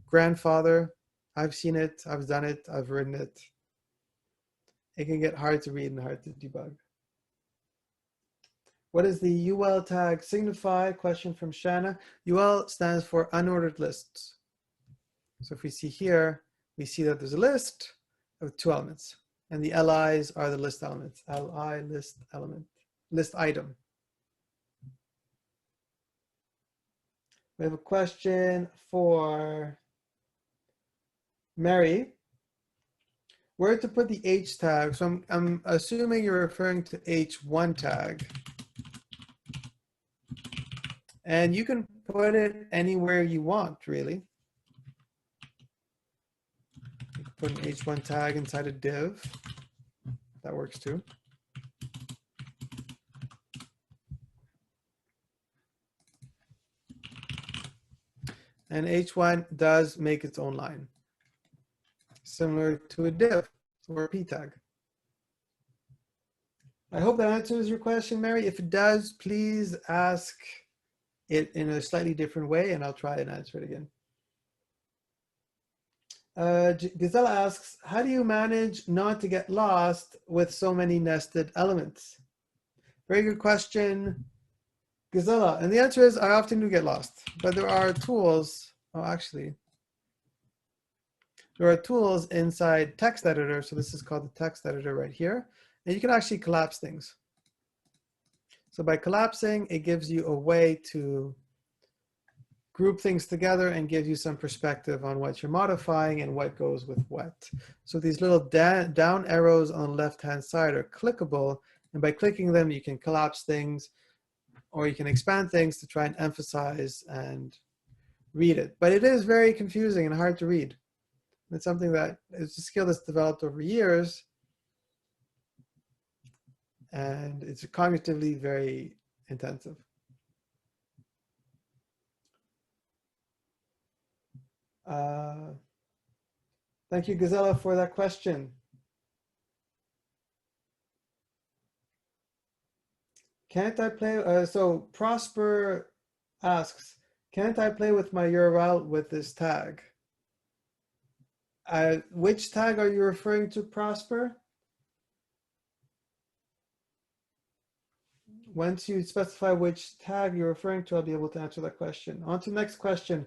grandfather. I've seen it, I've done it, I've written it. It can get hard to read and hard to debug. What does the UL tag signify? Question from Shanna. UL stands for unordered lists. So if we see here, we see that there's a list of 2 elements, and the LIs are the list elements. LI, list element, list item. We have a question for Mary. Where to put the H tag? So I'm assuming you're referring to H1 tag. And you can put it anywhere you want, really. You can put an H1 tag inside a div. That works too. And H1 does make its own line, similar to a div or a p tag. I hope that answers your question, Mary. If it does, please ask it in a slightly different way, and I'll try and answer it again. Gisela asks, how do you manage not to get lost with so many nested elements? Very good question, Gisela. And the answer is, I often do get lost, but there are tools. Oh, actually, there are tools inside text editor. So this is called the text editor right here. And you can actually collapse things. So by collapsing, it gives you a way to group things together and give you some perspective on what you're modifying and what goes with what. So these little down arrows on the left-hand side are clickable. And by clicking them, you can collapse things, or you can expand things to try and emphasize and read it. But it is very confusing and hard to read. It's something that is a skill that's developed over years. And it's cognitively very intensive. Thank you, Gisela, for that question. Can't I play? So Prosper asks, can't I play with my URL with this tag? Which tag are you referring to, Prosper? Once you specify which tag you're referring to, I'll be able to answer that question. On to the next question.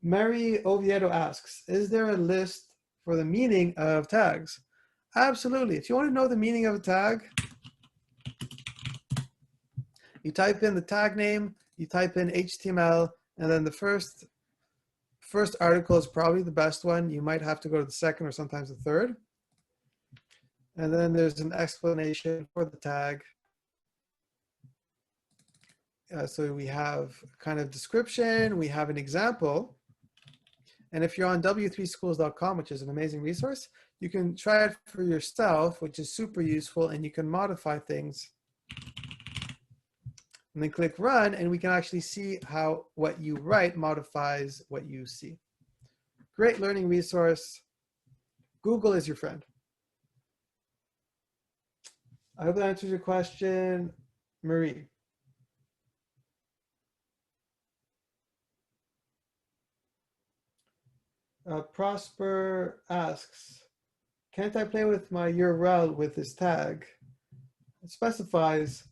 Mary Oviedo asks, is there a list for the meaning of tags? Absolutely. If you want to know the meaning of a tag, you type in the tag name, you type in HTML, and then the first article is probably the best one. You might have to go to the second or sometimes the third. And then there's an explanation for the tag. So we have kind of description, we have an example. And if you're on w3schools.com, which is an amazing resource, you can try it for yourself, which is super useful, and you can modify things. And then click run, and we can actually see how what you write modifies what you see. Great learning resource. Google is your friend. I hope that answers your question, Marie. Prosper asks, can't I play with my URL with this tag? It specifies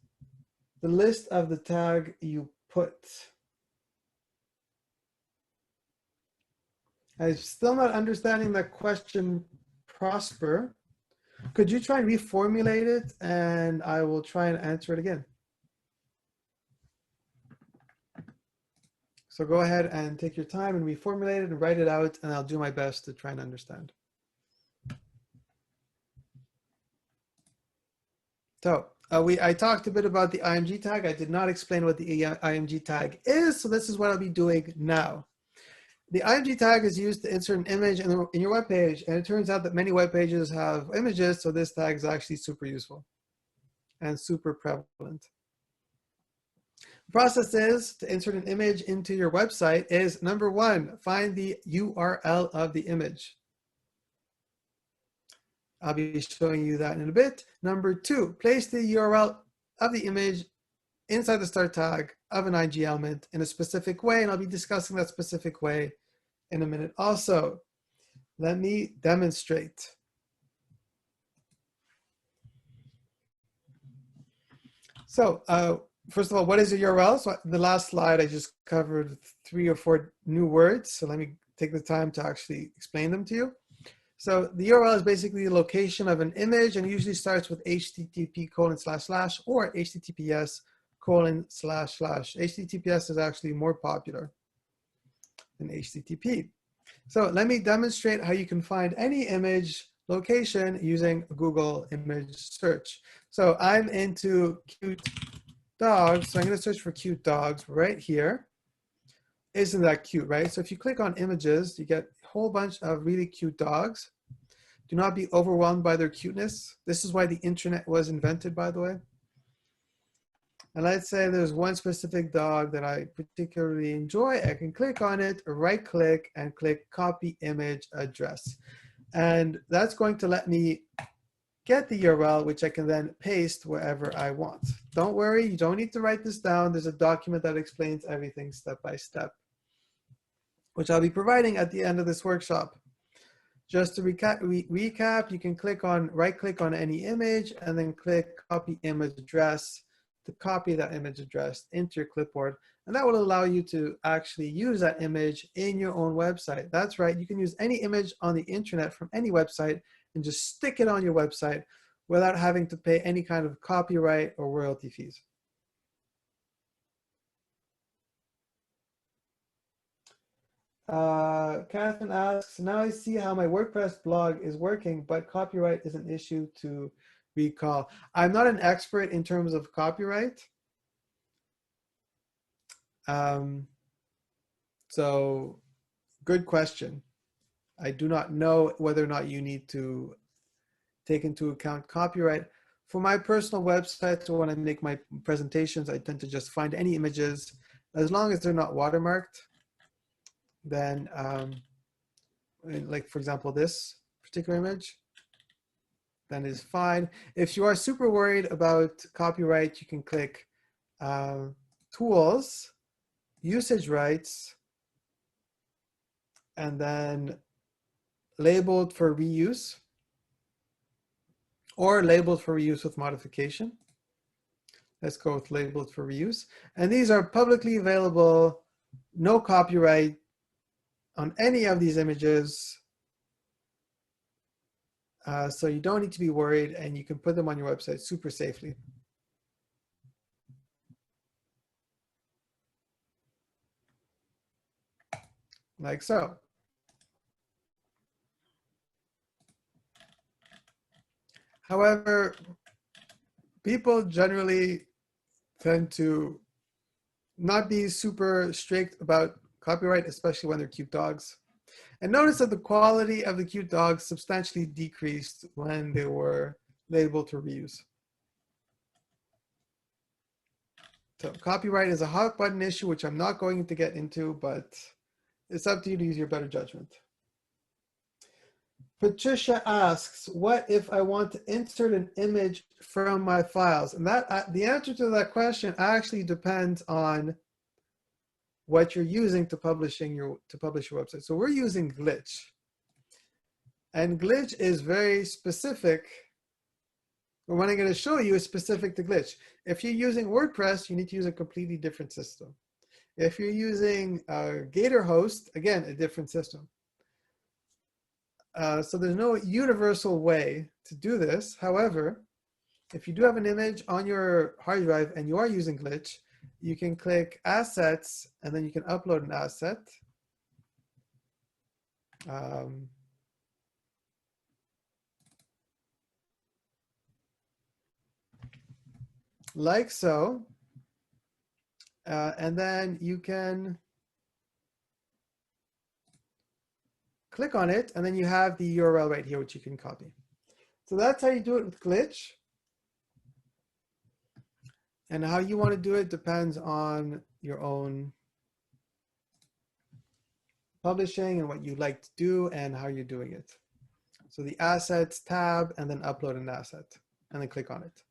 the list of the tag you output. I'm still not understanding that question, Prosper. Could you try and reformulate it, and I will try and answer it again. So go ahead and take your time and reformulate it and write it out, and I'll do my best to try and understand. So I talked a bit about the IMG tag. I did not explain what the IMG tag is, so this is what I'll be doing now. The IMG tag is used to insert an image in your web page, and it turns out that many web pages have images, so this tag is actually super useful and super prevalent. The process is to insert an image into your website is number one, find the URL of the image. I'll be showing you that in a bit. Number two, place the URL of the image inside the start tag of an IG element in a specific way, and I'll be discussing that specific way in a minute. Also, let me demonstrate. So first of all, what is a URL? So the last slide, I just covered 3 or 4 new words. So let me take the time to actually explain them to you. So the URL is basically the location of an image, and usually starts with http:// or https://. HTTPS is actually more popular than HTTP. So let me demonstrate how you can find any image location using Google image search. So I'm into cute dogs, so I'm going to search for cute dogs right here. Isn't that cute, right? So if you click on images, you get a whole bunch of really cute dogs. Do not be overwhelmed by their cuteness. This is why the internet was invented, by the way. And let's say there's one specific dog that I particularly enjoy. I can click on it, right click, and click copy image address. And that's going to let me get the URL, which I can then paste wherever I want. Don't worry, you don't need to write this down. There's a document that explains everything step by step, which I'll be providing at the end of this workshop. Just to recap, you can right click on any image and then click copy image address to copy that image address into your clipboard. And that will allow you to actually use that image in your own website. That's right, you can use any image on the internet from any website and just stick it on your website without having to pay any kind of copyright or royalty fees. Catherine asks, now I see how my WordPress blog is working, but copyright is an issue to recall. I'm not an expert in terms of copyright. So good question. I do not know whether or not you need to take into account copyright. For my personal website, so when I make my presentations, I tend to just find any images, as long as they're not watermarked. Then, like for example, this particular image, then is fine. If you are super worried about copyright, you can click Tools, Usage Rights, and then Labeled for Reuse, or Labeled for Reuse with Modification. Let's go with Labeled for Reuse. And these are publicly available, no copyright on any of these images. So you don't need to be worried, and you can put them on your website super safely. Like so. However, people generally tend to not be super strict about copyright, especially when they're cute dogs. And notice that the quality of the cute dogs substantially decreased when they were labeled to reuse. So copyright is a hot button issue, which I'm not going to get into, but it's up to you to use your better judgment. Patricia asks, what if I want to insert an image from my files? And that the answer to that question actually depends on what you're using to publish your website. So we're using Glitch. And Glitch is very specific. What I'm going to show you is specific to Glitch. If you're using WordPress, you need to use a completely different system. If you're using Gator host, again, a different system. So there's no universal way to do this. However, if you do have an image on your hard drive and you are using Glitch, you can click Assets, and then you can upload an asset. Like so. And then you can click on it, and then you have the URL right here, which you can copy. So that's how you do it with Glitch. And how you want to do it depends on your own publishing and what you like to do and how you're doing it. So the Assets tab, and then upload an asset, and then click on it.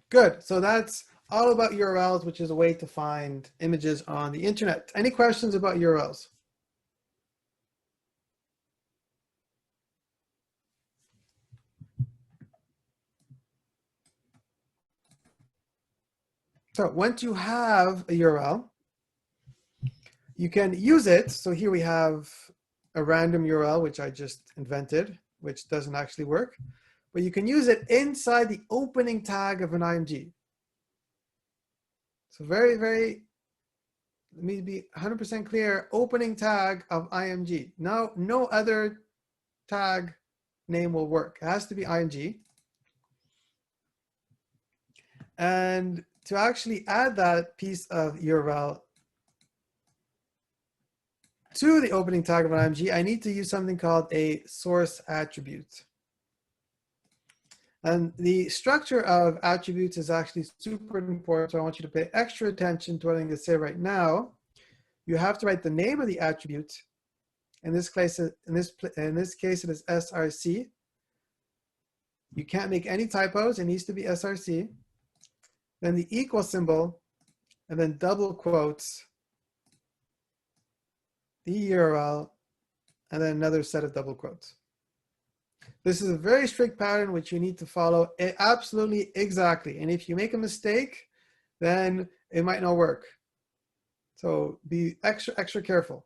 Good. So that's all about URLs, which is a way to find images on the internet. Any questions about URLs? So once you have a URL, you can use it. So here we have a random URL, which I just invented, which doesn't actually work. But you can use it inside the opening tag of an IMG. So let me be 100% clear, opening tag of IMG. Now, no other tag name will work. It has to be IMG. And to actually add that piece of URL to the opening tag of an IMG, I need to use something called a source attribute. And the structure of attributes is actually super important, so I want you to pay extra attention to what I'm going to say right now. You have to write the name of the attribute. In this case, it is src. You can't make any typos. It needs to be src. Then the equal symbol, and then double quotes, the URL, and then another set of double quotes. This is a very strict pattern which you need to follow absolutely exactly. And if you make a mistake, then it might not work. So be extra careful.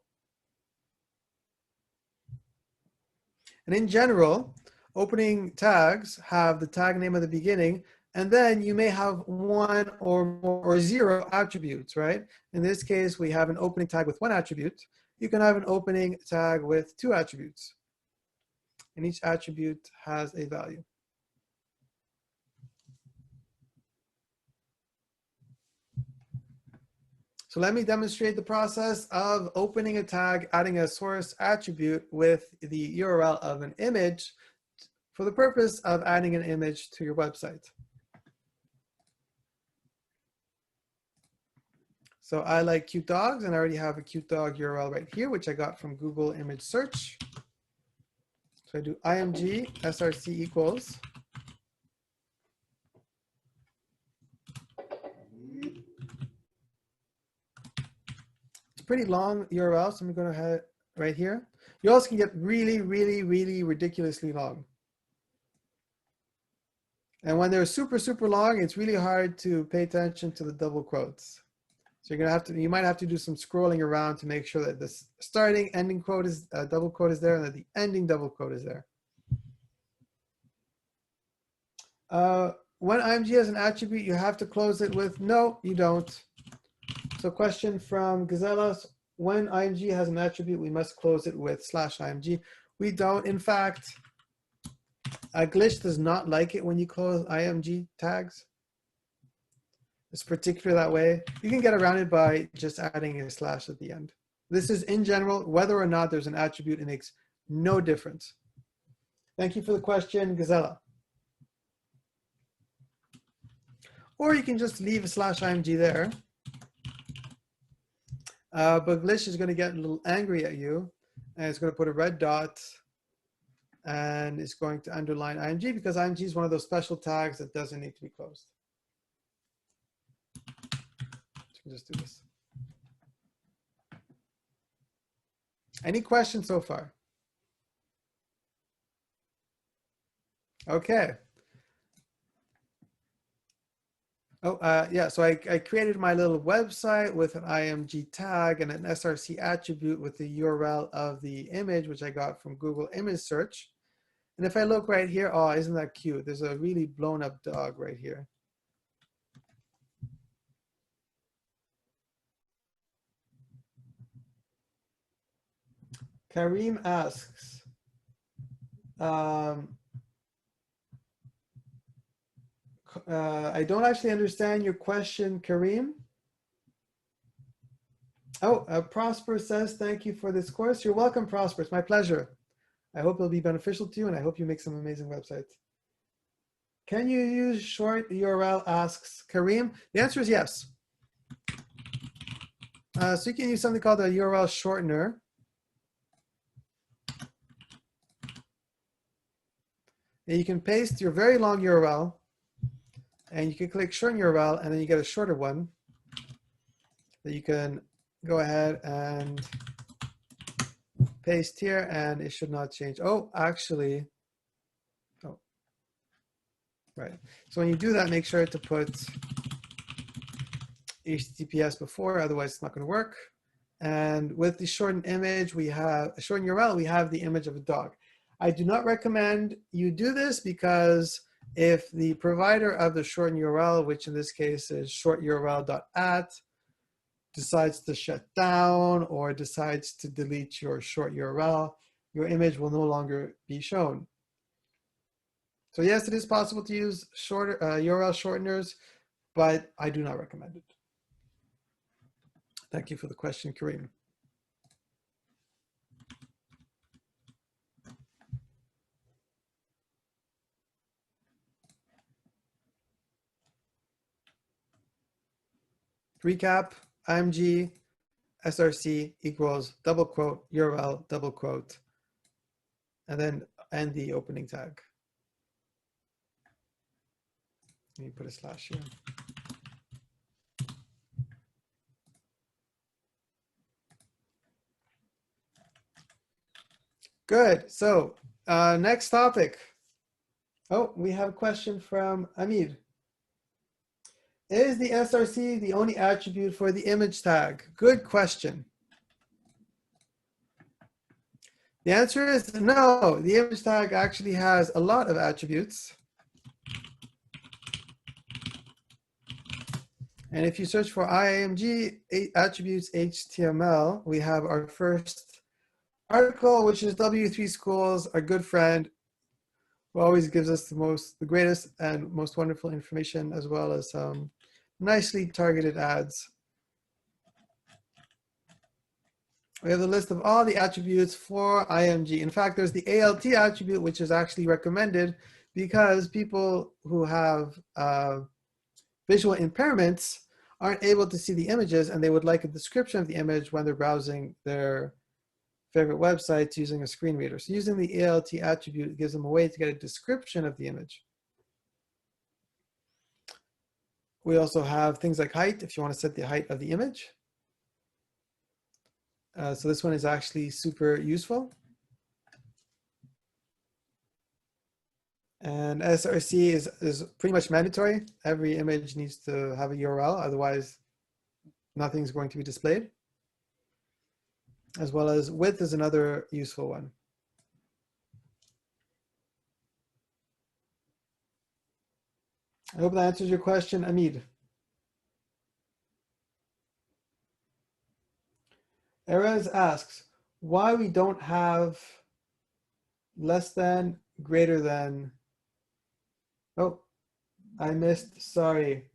And in general, opening tags have the tag name at the beginning, and then you may have one or more or zero attributes, right? In this case, we have an opening tag with one attribute. You can have an opening tag with two attributes. And each attribute has a value. So let me demonstrate the process of opening a tag, adding a source attribute with the URL of an image for the purpose of adding an image to your website. So I like cute dogs, and I already have a cute dog URL right here, which I got from Google Image Search. So I do img src equals. It's a pretty long URL, so I'm going to head right here. Yours can get really ridiculously long. And when they're super long, it's really hard to pay attention to the double quotes. So you might have to do some scrolling around to make sure that this starting ending quote is double quote is there, and that the ending double quote is there. When IMG has an attribute, you have to close it with no, you don't. So question from Gazella, when IMG has an attribute, we must close it with /IMG. We don't. In fact, Glitch does not like it when you close IMG tags. It's particular that way. You can get around it by just adding a slash at the end. This is in general, whether or not there's an attribute, it makes no difference. Thank you for the question, Gazella. Or you can just leave a /IMG there. But Glitch is going to get a little angry at you, and it's going to put a red dot, and it's going to underline IMG, because IMG is one of those special tags that doesn't need to be closed. Just do this. Any questions so far? Okay. Oh, yeah, so I created my little website with an IMG tag and an SRC attribute with the URL of the image, which I got from Google Image Search. And if I look right here, oh, isn't that cute? There's a really blown up dog right here. Kareem asks, I don't actually understand your question, Kareem. Oh, Prosper says, thank you for this course. You're welcome, Prosper. It's my pleasure. I hope it'll be beneficial to you, and I hope you make some amazing websites. Can you use short URL, asks Kareem. The answer is yes. So you can use something called a URL shortener. And you can paste your very long URL, and you can click shorten URL, and then you get a shorter one that you can go ahead and paste here, and it should not change. Oh, actually, oh, right. So when you do that, make sure to put HTTPS before, otherwise it's not going to work. And with the shortened image, we have a shortened URL, we have the image of a dog. I do not recommend you do this because if the provider of the shortened URL, which in this case is shorturl.at, decides to shut down or decides to delete your short URL, your image will no longer be shown. So yes, it is possible to use shorter URL shorteners, but I do not recommend it. Thank you for the question, Kareem. Recap, IMG, SRC equals double quote, URL, double quote, and then end the opening tag. Let me put a slash here. Good, so next topic. Oh, we have a question from Amir. Is the SRC the only attribute for the image tag? Good question. The answer is no. The image tag actually has a lot of attributes. And if you search for IMG attributes HTML, we have our first article, which is W3 Schools, our good friend, who always gives us the greatest and most wonderful information, as well as some nicely targeted ads. We have the list of all the attributes for IMG. In fact, there's the ALT attribute, which is actually recommended because people who have visual impairments aren't able to see the images, and they would like a description of the image when they're browsing their favorite websites using a screen reader. So using the ALT attribute gives them a way to get a description of the image. We also have things like height, if you want to set the height of the image. So this one is actually super useful. And SRC is pretty much mandatory. Every image needs to have a URL, otherwise nothing's going to be displayed. As well as width is another useful one. I hope that answers your question, Amid. Erez asks, why we don't have less than, greater than. Oh, I missed, sorry.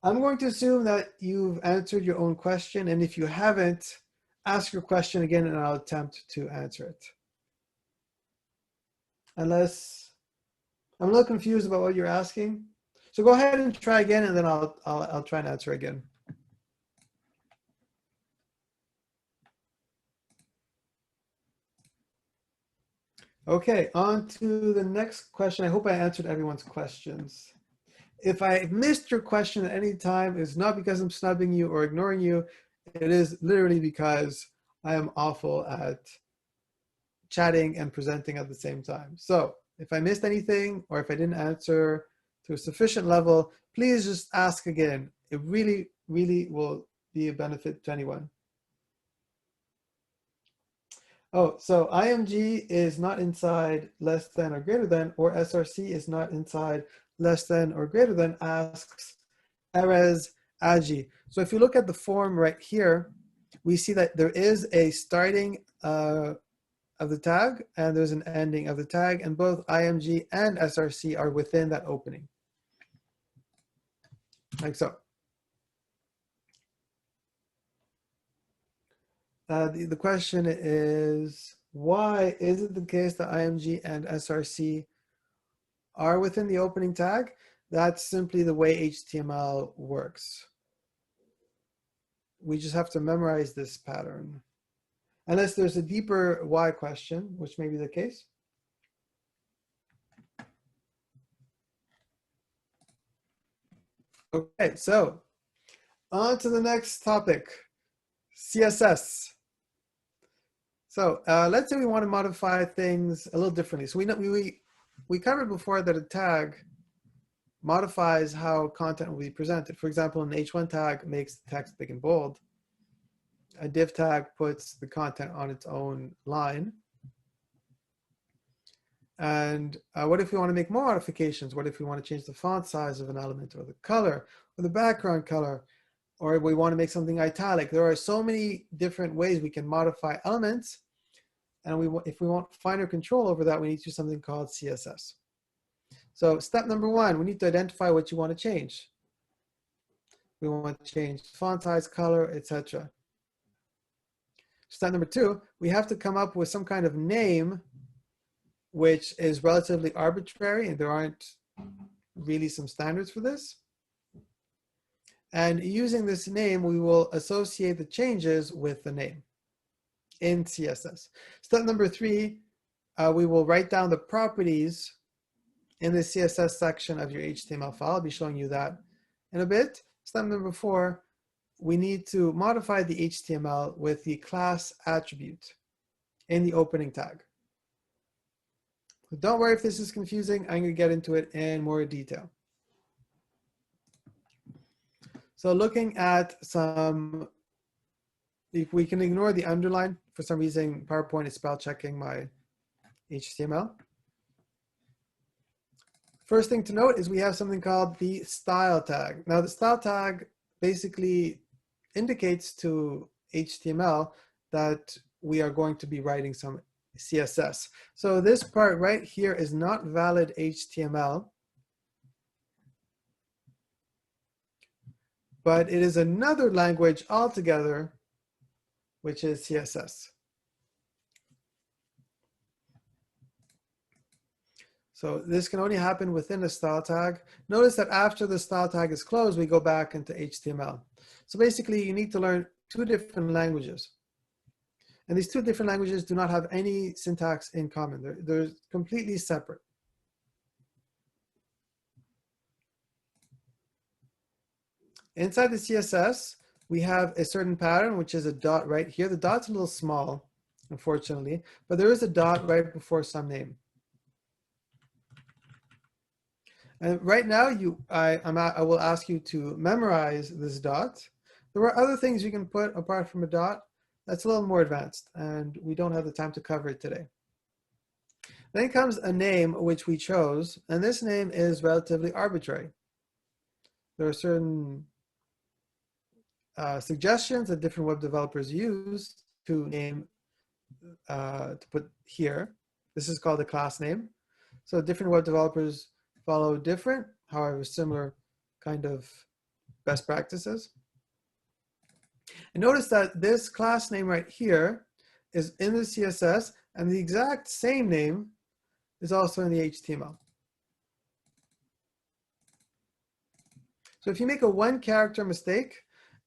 I'm going to assume that you've answered your own question, and if you haven't, ask your question again and I'll attempt to answer it. Unless, I'm a little confused about what you're asking. So go ahead and try again, and then I'll try and answer again. Okay, on to the next question. I hope I answered everyone's questions. If I missed your question at any time, it's not because I'm snubbing you or ignoring you. It is literally because I am awful at chatting and presenting at the same time. So if I missed anything, or if I didn't answer to a sufficient level, please just ask again. It really, really will be a benefit to anyone. Oh, so IMG is not inside less than or greater than, or SRC is not inside less than or greater than, asks Erez Agi. So if you look at the form right here, we see that there is a starting of the tag and there's an ending of the tag, and both IMG and SRC are within that opening, like so. The question is, why is it the case that IMG and SRC are within the opening tag? That's simply the way HTML works. We just have to memorize this pattern. Unless there's a deeper why question, which may be the case. Okay, so on to the next topic, CSS. So let's say we want to modify things a little differently. So we covered before that a tag modifies how content will be presented. For example, an H1 tag makes the text big and bold. A div tag puts the content on its own line. And what if we want to make more modifications? What if we want to change the font size of an element, or the color, or the background color, or we want to make something italic? There are so many different ways we can modify elements. And if we want finer control over that, we need to do something called CSS. So step number one, we need to identify what you want to change. We want to change font size, color, etc. Step number two, we have to come up with some kind of name which is relatively arbitrary, and there aren't really some standards for this. And using this name, we will associate the changes with the name in CSS. Step number three, we will write down the properties in the CSS section of your HTML file. I'll be showing you that in a bit. Step number four, we need to modify the HTML with the class attribute in the opening tag. Don't worry if this is confusing. I'm going to get into it in more detail. So looking at some, if we can ignore the underline, for some reason PowerPoint is spell checking my HTML. First thing to note is we have something called the style tag. Now the style tag basically indicates to HTML that we are going to be writing some CSS. So this part right here is not valid HTML, but it is another language altogether, which is CSS. So this can only happen within a style tag. Notice that after the style tag is closed, we go back into HTML. So basically, you need to learn two different languages. And these two different languages do not have any syntax in common. They're completely separate. Inside the CSS, we have a certain pattern, which is a dot right here. The dot's a little small, unfortunately, but there is a dot right before some name. And right now, I will ask you to memorize this dot. There are other things you can put apart from a dot. That's a little more advanced, and we don't have the time to cover it today. Then comes a name which we chose, and this name is relatively arbitrary. There are certain suggestions that different web developers use to name, to put here. This is called a class name. So different web developers follow different, however similar kind of best practices. And notice that this class name right here is in the CSS, and the exact same name is also in the HTML. So if you make a one character mistake,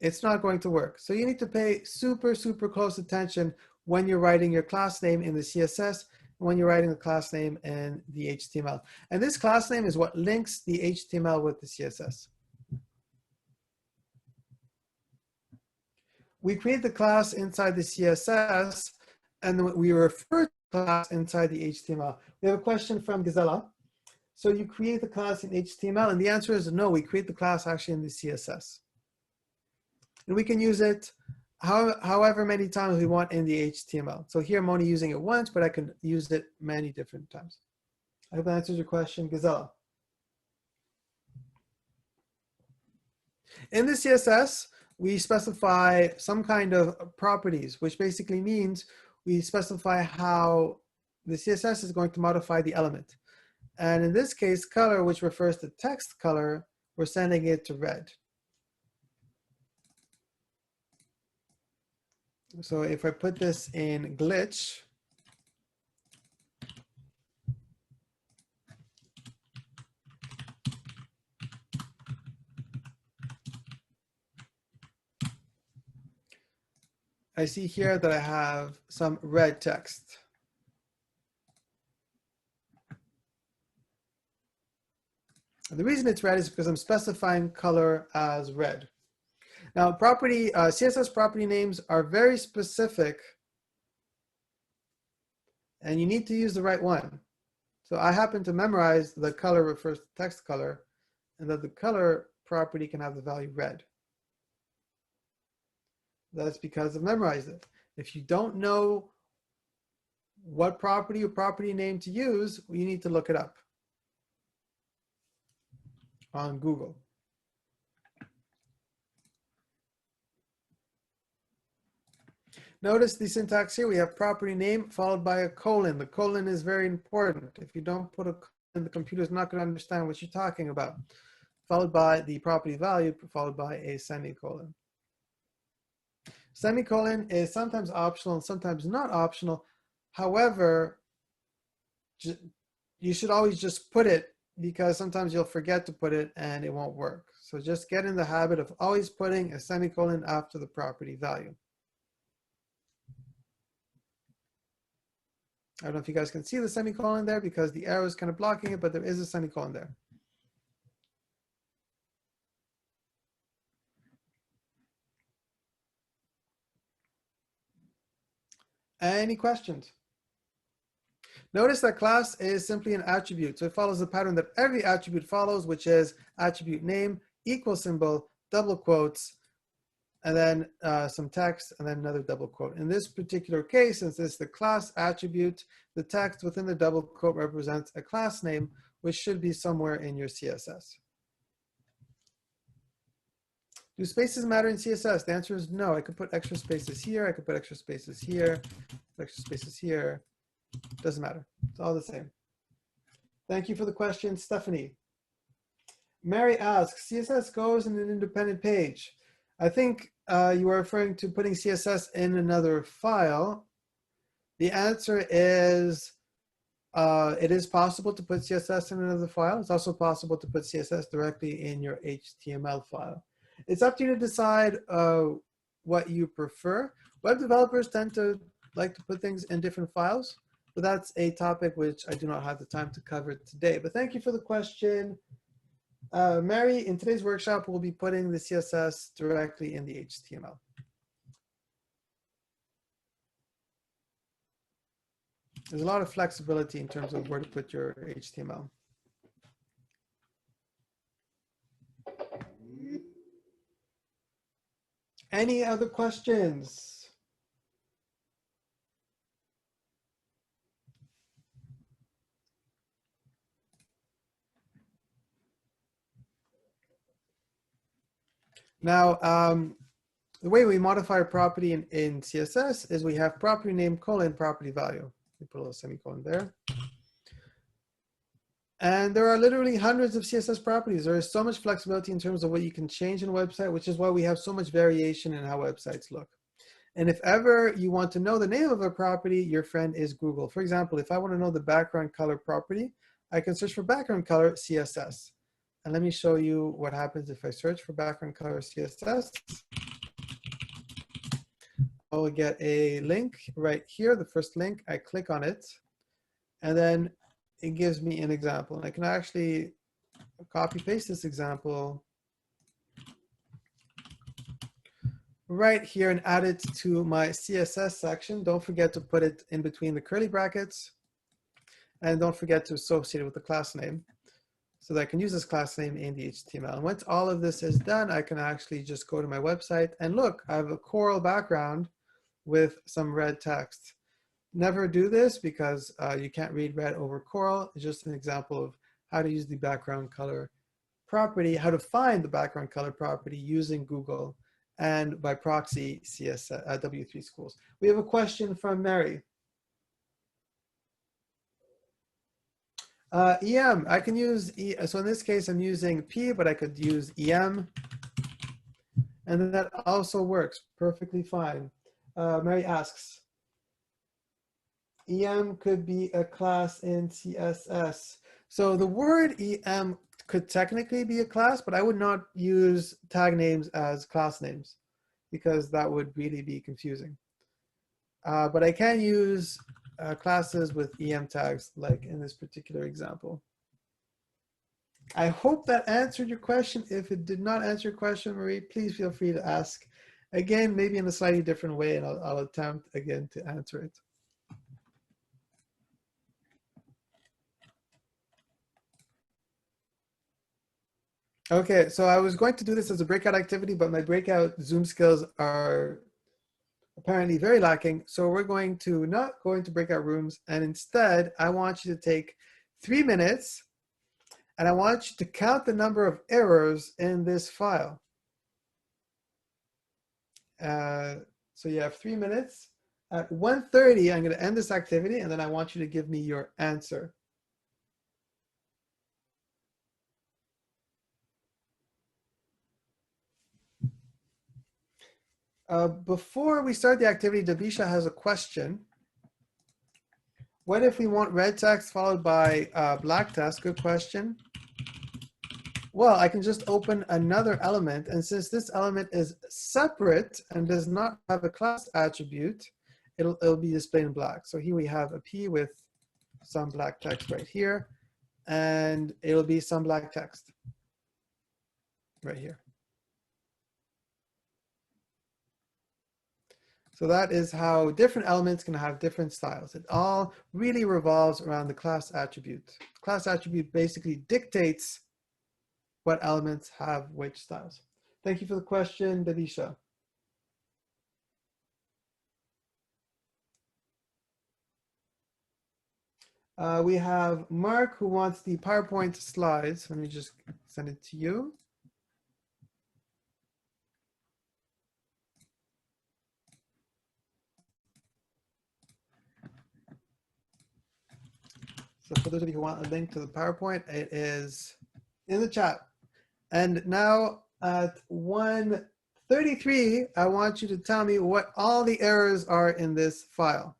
it's not going to work. So you need to pay super, super close attention when you're writing your class name in the CSS and when you're writing the class name in the HTML. And this class name is what links the HTML with the CSS. We create the class inside the CSS, and we refer to the class inside the HTML. We have a question from Gazella. So you create the class in HTML, and the answer is no, we create the class actually in the CSS. And we can use it however many times we want in the HTML. So here I'm only using it once, but I can use it many different times. I hope that answers your question, Gazella. In the CSS, we specify some kind of properties, which basically means we specify how the CSS is going to modify the element. And in this case, color, which refers to text color, we're sending it to red. So if I put this in glitch, I see here that I have some red text. The reason it's red is because I'm specifying color as red. Now, CSS property names are very specific, and you need to use the right one. So I happen to memorize the color refers to text color, and that the color property can have the value red. That's because I've memorized it. If you don't know what property or property name to use, you need to look it up on Google. Notice the syntax here. We have property name followed by a colon. The colon is very important. If you don't put a colon, the computer is not going to understand what you're talking about. Followed by the property value, followed by a semicolon. Semicolon is sometimes optional and sometimes not optional. However, you should always just put it, because sometimes you'll forget to put it and it won't work. So just get in the habit of always putting a semicolon after the property value. I don't know if you guys can see the semicolon there because the arrow is kind of blocking it, but there is a semicolon there. Any questions? Notice that class is simply an attribute. So it follows the pattern that every attribute follows, which is attribute name, equal symbol, double quotes, and then some text, and then another double quote. In this particular case, since it's the class attribute, the text within the double quote represents a class name, which should be somewhere in your CSS. Do spaces matter in CSS? The answer is no. I could put extra spaces here. I could put extra spaces here, extra spaces here. Doesn't matter. It's all the same. Thank you for the question, Stephanie. Mary asks, CSS goes in an independent page. I think you are referring to putting CSS in another file. The answer is it is possible to put CSS in another file. It's also possible to put CSS directly in your HTML file. It's up to you to decide what you prefer. Web developers tend to like to put things in different files, but that's a topic which I do not have the time to cover today. But thank you for the question. Mary, in today's workshop, we'll be putting the CSS directly in the HTML. There's a lot of flexibility in terms of where to put your HTML. Any other questions? Now, the way we modify a property in CSS is we have property name colon property value. We put a little semicolon there. And there are literally hundreds of CSS properties. There is so much flexibility in terms of what you can change in a website, which is why we have so much variation in how websites look. And if ever you want to know the name of a property, your friend is Google. For example, if I want to know the background color property, I can search for background color CSS. And let me show you what happens if I search for background color CSS. I will get a link right here, the first link. I click on it, and then it gives me an example. And I can actually copy paste this example right here and add it to my CSS section. Don't forget to put it in between the curly brackets, and don't forget to associate it with the class name. so that I can use this class name in the HTML. And once all of this is done, I can actually just go to my website and look, I have a coral background with some red text. Never do this because you can't read red over coral. It's just an example of how to use the background color property, how to find the background color property using Google and by proxy CSS, W3 schools. We have a question from Mary. EM, I can use, so in this case I'm using P, but I could use EM. And that also works perfectly fine. Mary asks, EM could be a class in CSS. So the word EM could technically be a class, but I would not use tag names as class names because that would really be confusing. But I can use classes with EM tags, like in this particular example. I hope that answered your question. If it did not answer your question, Marie, please feel free to ask again, maybe in a slightly different way, and I'll attempt again to answer it. Okay, so I was going to do this as a breakout activity, but my breakout Zoom skills are apparently very lacking. So we're going to not go into breakout rooms, and instead I want you to take 3 minutes and I want you to count the number of errors in this file. So you have 3 minutes. At 1:30, I'm going to end this activity, and then I want you to give me your answer. Before we start the activity, Dabisha has a question. What if we want red text followed by black text? Good question. Well, I can just open another element, and since this element is separate and does not have a class attribute, it'll be displayed in black. So here we have a P with some black text right here, and it'll be some black text right here. So that is how different elements can have different styles. It all really revolves around the class attribute. Class attribute basically dictates what elements have which styles. Thank you for the question, Davisha. We have Mark who wants the PowerPoint slides. Let me just send it to you. So for those of you who want a link to the PowerPoint, it is in the chat. And now at 1:33, I want you to tell me what all the errors are in this file.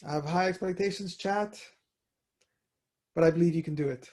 I have high expectations, chat, but I believe you can do it.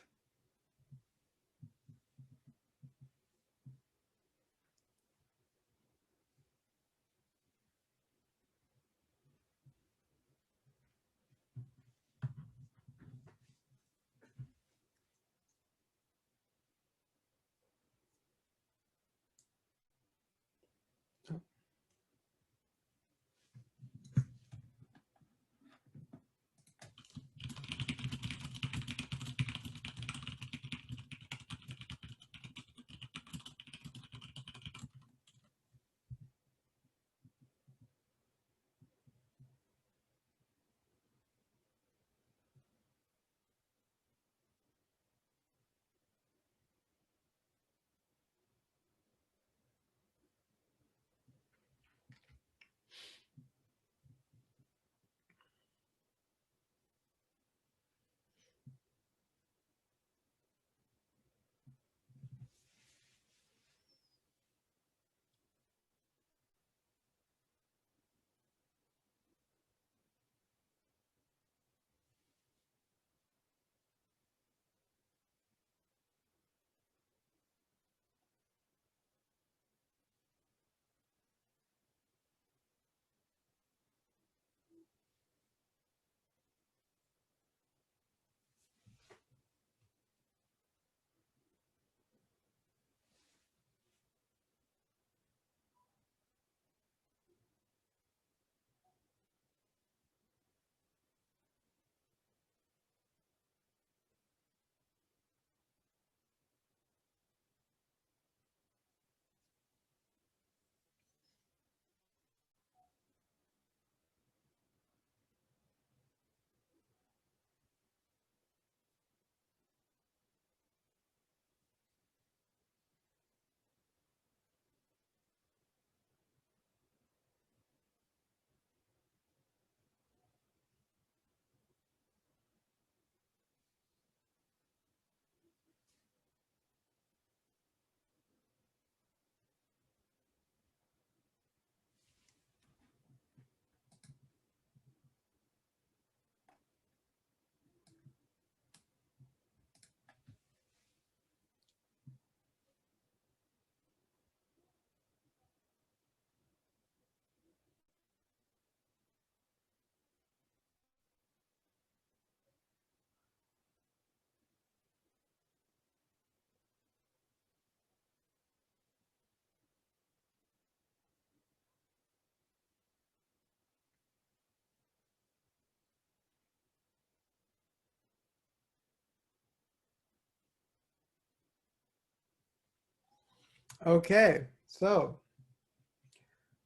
Okay, so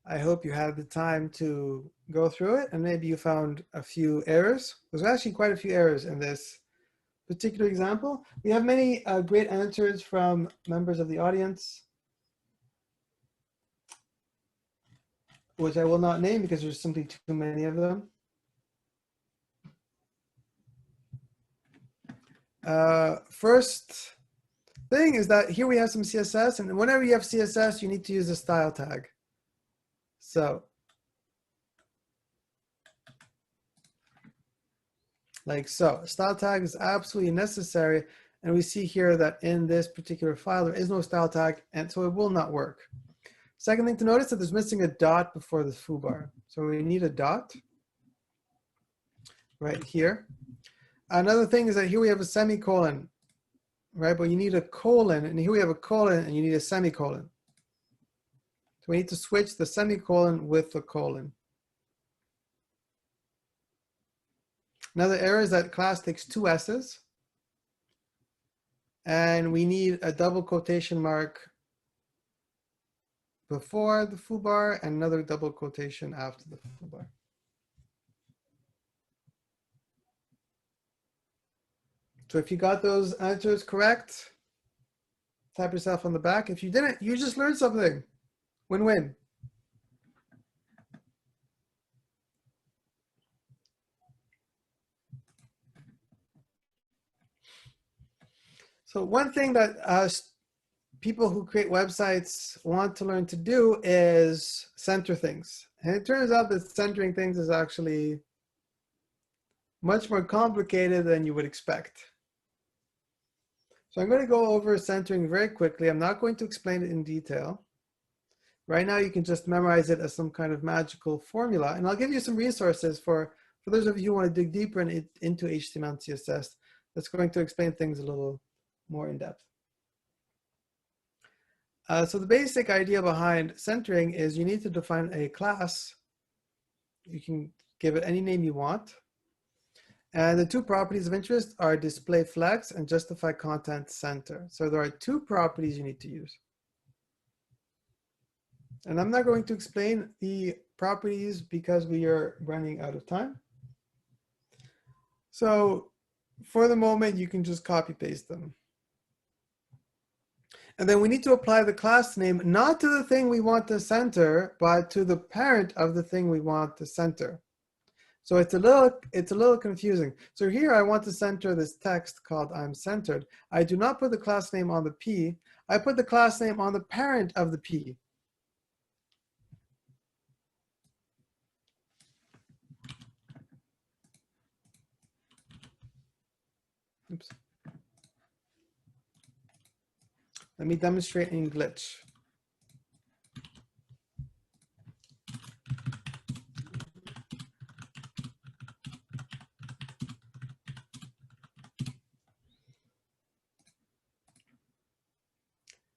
I hope you had the time to go through it and maybe you found a few errors. There's actually quite a few errors in this particular example. We have many great answers from members of the audience, which I will not name because there's simply too many of them. First thing is that here we have some CSS, and whenever you have CSS, you need to use a style tag. So, like so, a style tag is absolutely necessary, and we see here that in this particular file, there is no style tag, and so it will not work. Second thing to notice that there's missing a dot before the foobar. So we need a dot right here. Another thing is that here we have a semicolon, right? But you need a colon, and here we have a colon, and you need a semicolon. So we need to switch the semicolon with the colon. Another error is that class takes two S's, and we need a double quotation mark before the foobar and another double quotation after the foobar. So if you got those answers correct, tap yourself on the back. If you didn't, you just learned something. Win-win. So one thing that people who create websites want to learn to do is center things. And it turns out that centering things is actually much more complicated than you would expect. So I'm going to go over centering very quickly. I'm not going to explain it in detail. Right now, you can just memorize it as some kind of magical formula. And I'll give you some resources for those of you who want to dig deeper into HTML and CSS. That's going to explain things a little more in depth. So the basic idea behind centering is you need to define a class. You can give it any name you want. And the two properties of interest are display flex and justify content center. So there are two properties you need to use. And I'm not going to explain the properties because we are running out of time. So for the moment, you can just copy paste them. And then we need to apply the class name, not to the thing we want to center, but to the parent of the thing we want to center. So it's a little confusing. So here I want to center this text called I'm centered. I do not put the class name on the P. I put the class name on the parent of the P. Oops. Let me demonstrate in glitch.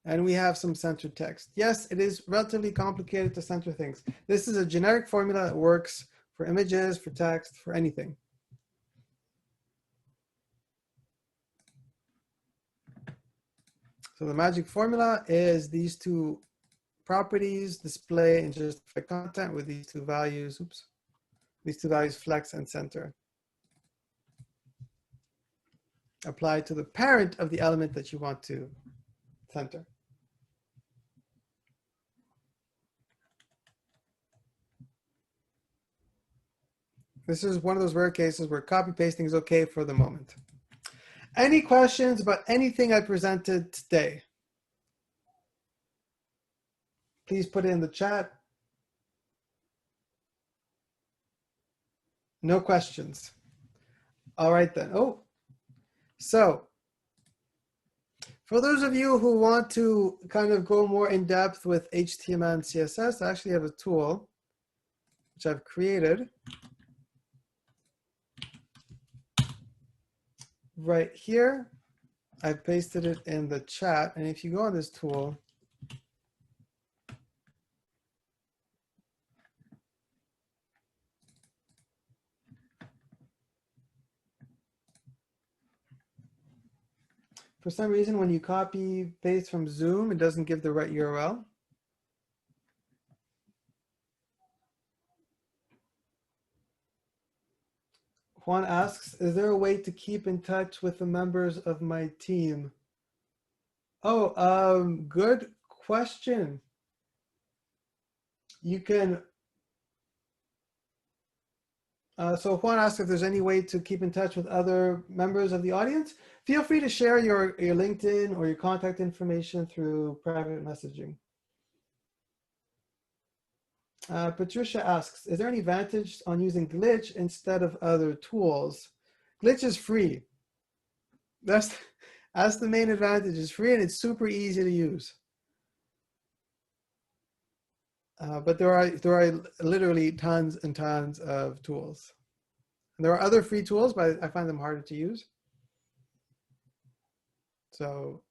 And we have some centered text. Yes, it is relatively complicated to center things. This is a generic formula that works for images, for text, for anything. So the magic formula is these two properties, display and justify content, with these two values, these two values, flex and center, applied to the parent of the element that you want to center. This is one of those rare cases where copy pasting is okay for the moment. Any questions about anything I presented today? Please put it in the chat. No questions. All right then. Oh, so for those of you who want to kind of go more in depth with HTML and CSS, I actually have a tool which I've created right here. I pasted it in the chat. And if you go on this tool, For some reason, when you copy paste from Zoom, it doesn't give the right URL. Juan asks, is there a way to keep in touch with the members of my team? Oh, good question. You can, so Juan asks if there's any way to keep in touch with other members of the audience. Feel free to share your LinkedIn or your contact information through private messaging. Patricia asks, is there any advantage on using Glitch instead of other tools? Glitch is free. That's the main advantage. It's free and it's super easy to use. But there are literally tons and tons of tools. And there are other free tools, but I find them harder to use. So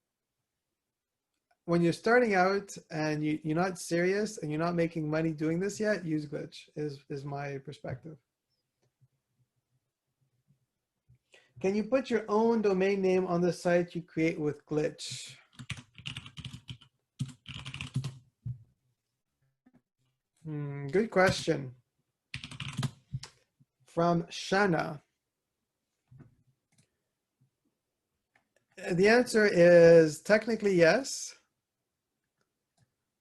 when you're starting out and you're not serious and you're not making money doing this yet, use Glitch is my perspective. Can you put your own domain name on the site you create with Glitch? Good question. From Shana. The answer is technically yes,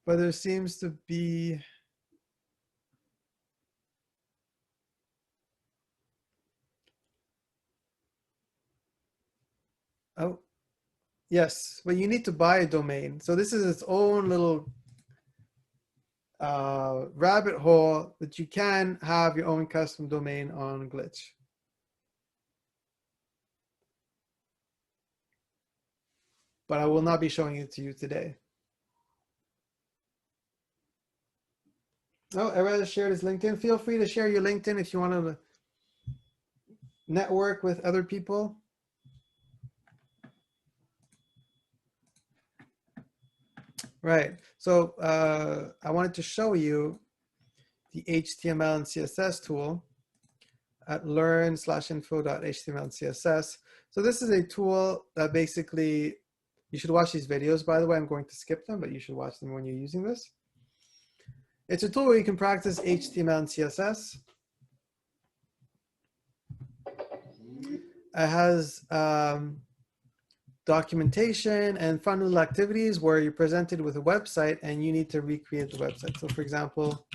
but there seems to be oh, yes, but you need to buy a domain. So this is its own little rabbit hole that you can have your own custom domain on Glitch. But I will not be showing it to you today. Oh, Erez shared his LinkedIn. Feel free to share your LinkedIn if you want to network with other people. Right, so I wanted to show you the HTML and CSS tool at learn/info.html and CSS. So this is a tool that basically, you should watch these videos, by the way. I'm going to skip them, but you should watch them when you're using this. It's a tool where you can practice HTML and CSS. It has documentation and fun little activities where you're presented with a website and you need to recreate the website. So for example,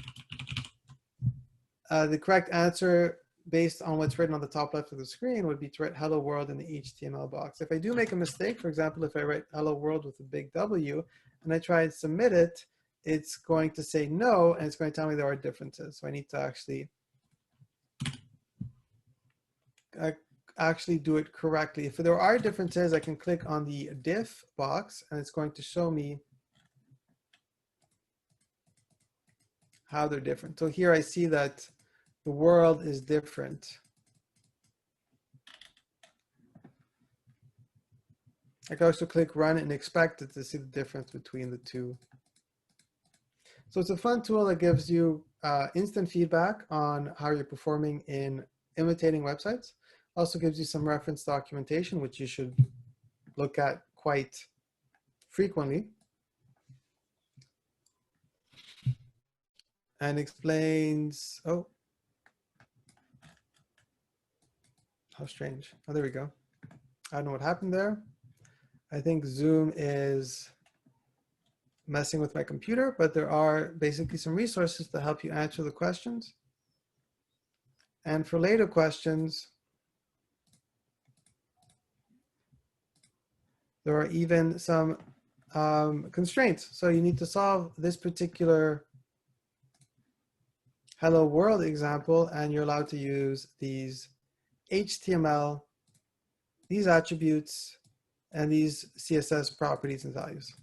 the correct answer based on what's written on the top left of the screen would be to write hello world in the HTML box. If I do make a mistake, for example, if I write hello world with a big W and I try and submit it, it's going to say no, and it's going to tell me there are differences. So I need to actually do it correctly. If there are differences, I can click on the diff box and it's going to show me how they're different. So here I see that the world is different. I can also click run and expect it to see the difference between the two. So it's a fun tool that gives you instant feedback on how you're performing in imitating websites. Also gives you some reference documentation, which you should look at quite frequently. And explains, oh, how strange. Oh, there we go. I don't know what happened there. I think Zoom is messing with my computer, but there are basically some resources to help you answer the questions. And for later questions, there are even some constraints. So you need to solve this particular hello world example, and you're allowed to use these HTML, these attributes, and these CSS properties and values.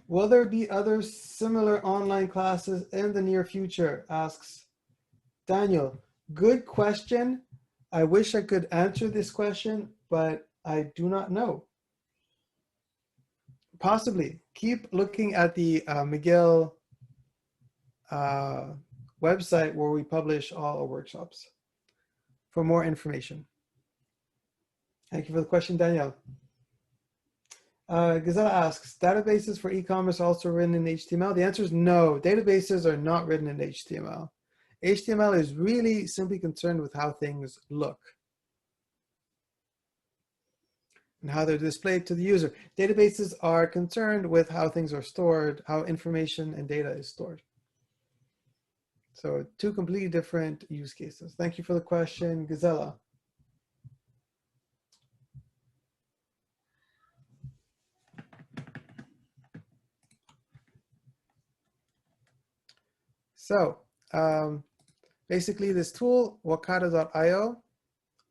Will there be other similar online classes in the near future? Asks Daniel. Good question. I wish I could answer this question, but I do not know. Possibly. Keep looking at the McGill website where we publish all our workshops for more information. Thank you for the question, Danielle. Gazella asks, databases for e-commerce also written in HTML? The answer is no, databases are not written in HTML. HTML is really simply concerned with how things look and how they're displayed to the user. Databases are concerned with how things are stored, how information and data is stored. So two completely different use cases. Thank you for the question, Gazella. So basically this tool, wakata.io,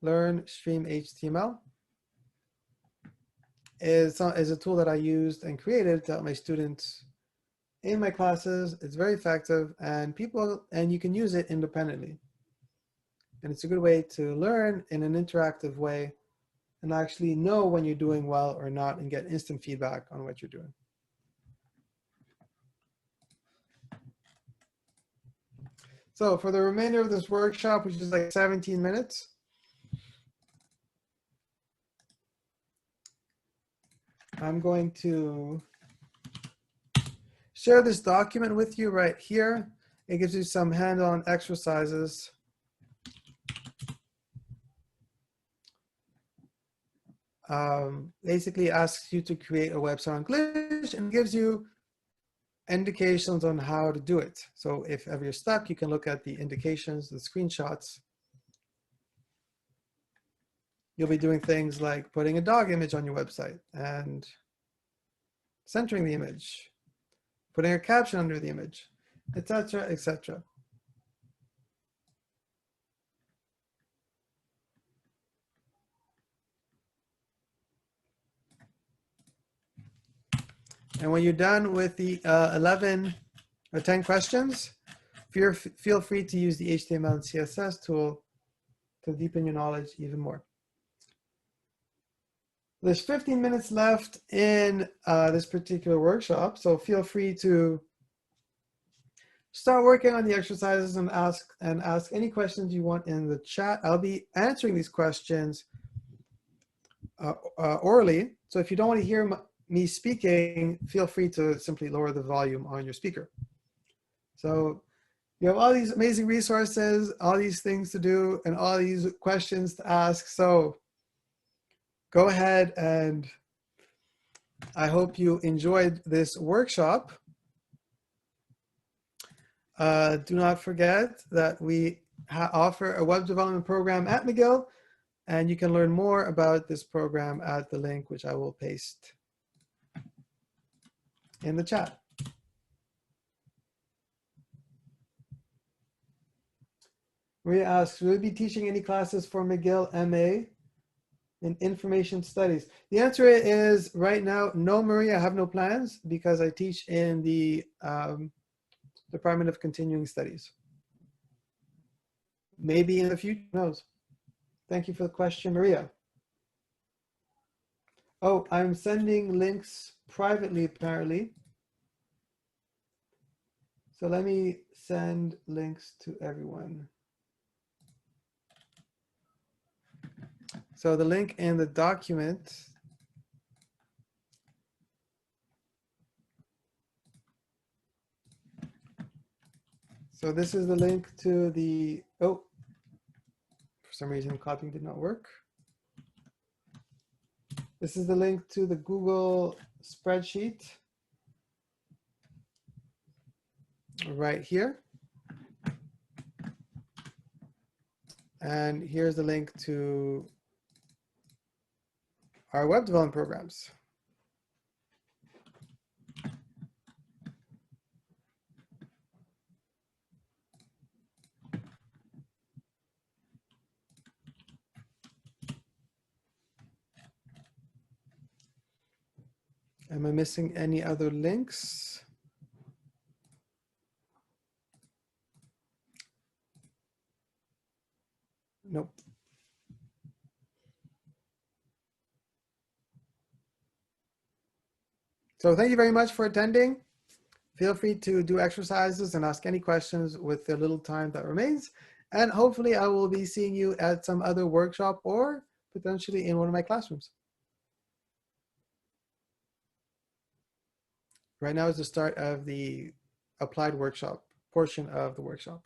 learn stream HTML, is a tool that I used and created to help my students in my classes. It's very effective, and you can use it independently. And it's a good way to learn in an interactive way and actually know when you're doing well or not and get instant feedback on what you're doing. So for the remainder of this workshop, which is like 17 minutes, I'm going to share this document with you right here. It gives you some hand-on exercises. Basically asks you to create a website on Glitch and gives you indications on how to do it. So if ever you're stuck, you can look at the indications, the screenshots. You'll be doing things like putting a dog image on your website and centering the image, putting a caption under the image, etc., etc. And when you're done with the 11 or 10 questions, feel free to use the HTML and CSS tool to deepen your knowledge even more. There's 15 minutes left in this particular workshop, so feel free to start working on the exercises and ask any questions you want in the chat. I'll be answering these questions orally, so if you don't want to hear me speaking, feel free to simply lower the volume on your speaker. So you have all these amazing resources, all these things to do, and all these questions to ask. So go ahead, and I hope you enjoyed this workshop. Do not forget that we offer a web development program at McGill, and you can learn more about this program at the link, which I will paste in the chat. Maria asks, will you be teaching any classes for McGill MA in information studies? The answer is right now, no, Maria, I have no plans because I teach in the Department of Continuing Studies. Maybe in the future, who knows? Thank you for the question, Maria. Oh, I'm sending links privately, apparently. So let me send links to everyone. So the link in the document so this is the link to the, oh, for some reason copying did not work. This is the link to the Google spreadsheet right here. And here's the link to our web development programs. Am I missing any other links? Nope. So thank you very much for attending. Feel free to do exercises and ask any questions with the little time that remains. And hopefully I will be seeing you at some other workshop or potentially in one of my classrooms. Right now is the start of the applied workshop portion of the workshop.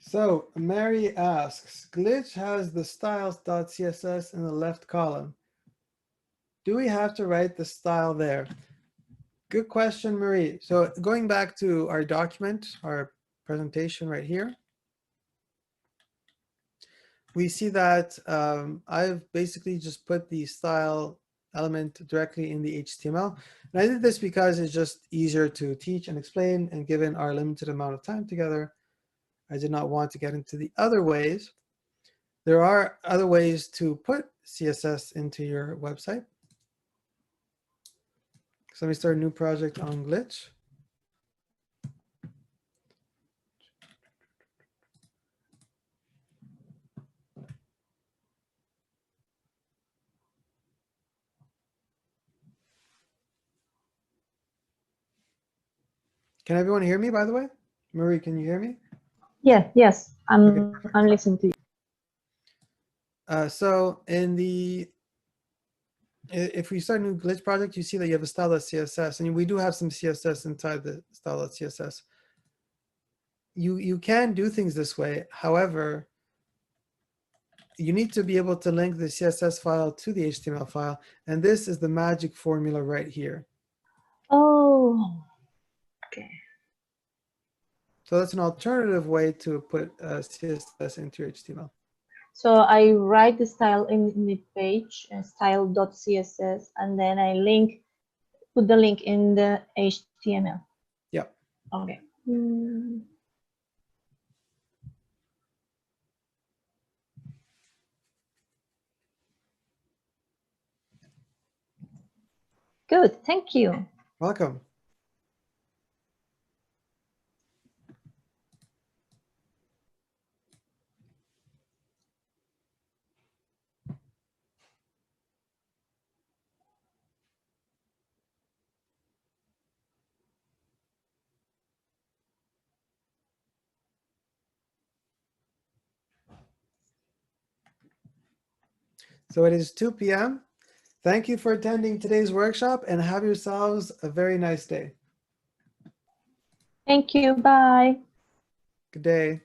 So Mary asks, glitch has the styles.css in the left column. Do we have to write the style there? Good question, Marie. So going back to our document, our presentation right here, we see that I've basically just put the style element directly in the HTML. And I did this because it's just easier to teach and explain, and given our limited amount of time together, I did not want to get into the other ways. There are other ways to put CSS into your website. So let me start a new project on glitch. Can everyone hear me, by the way? Marie, can you hear me? Yeah, yes, I'm Okay. I'm listening to you. So if we start a new glitch project, you see that you have a style.css, and we do have some CSS inside the style.css. You can do things this way. However, you need to be able to link the CSS file to the HTML file, and this is the magic formula right here. Oh, okay. So that's an alternative way to put CSS into your HTML. So I write the style in the page, style.css, and then I put the link in the HTML. Yeah. Okay. Good, thank you. Welcome. So it is 2 p.m. Thank you for attending today's workshop, and have yourselves a very nice day. Thank you, bye. Good day.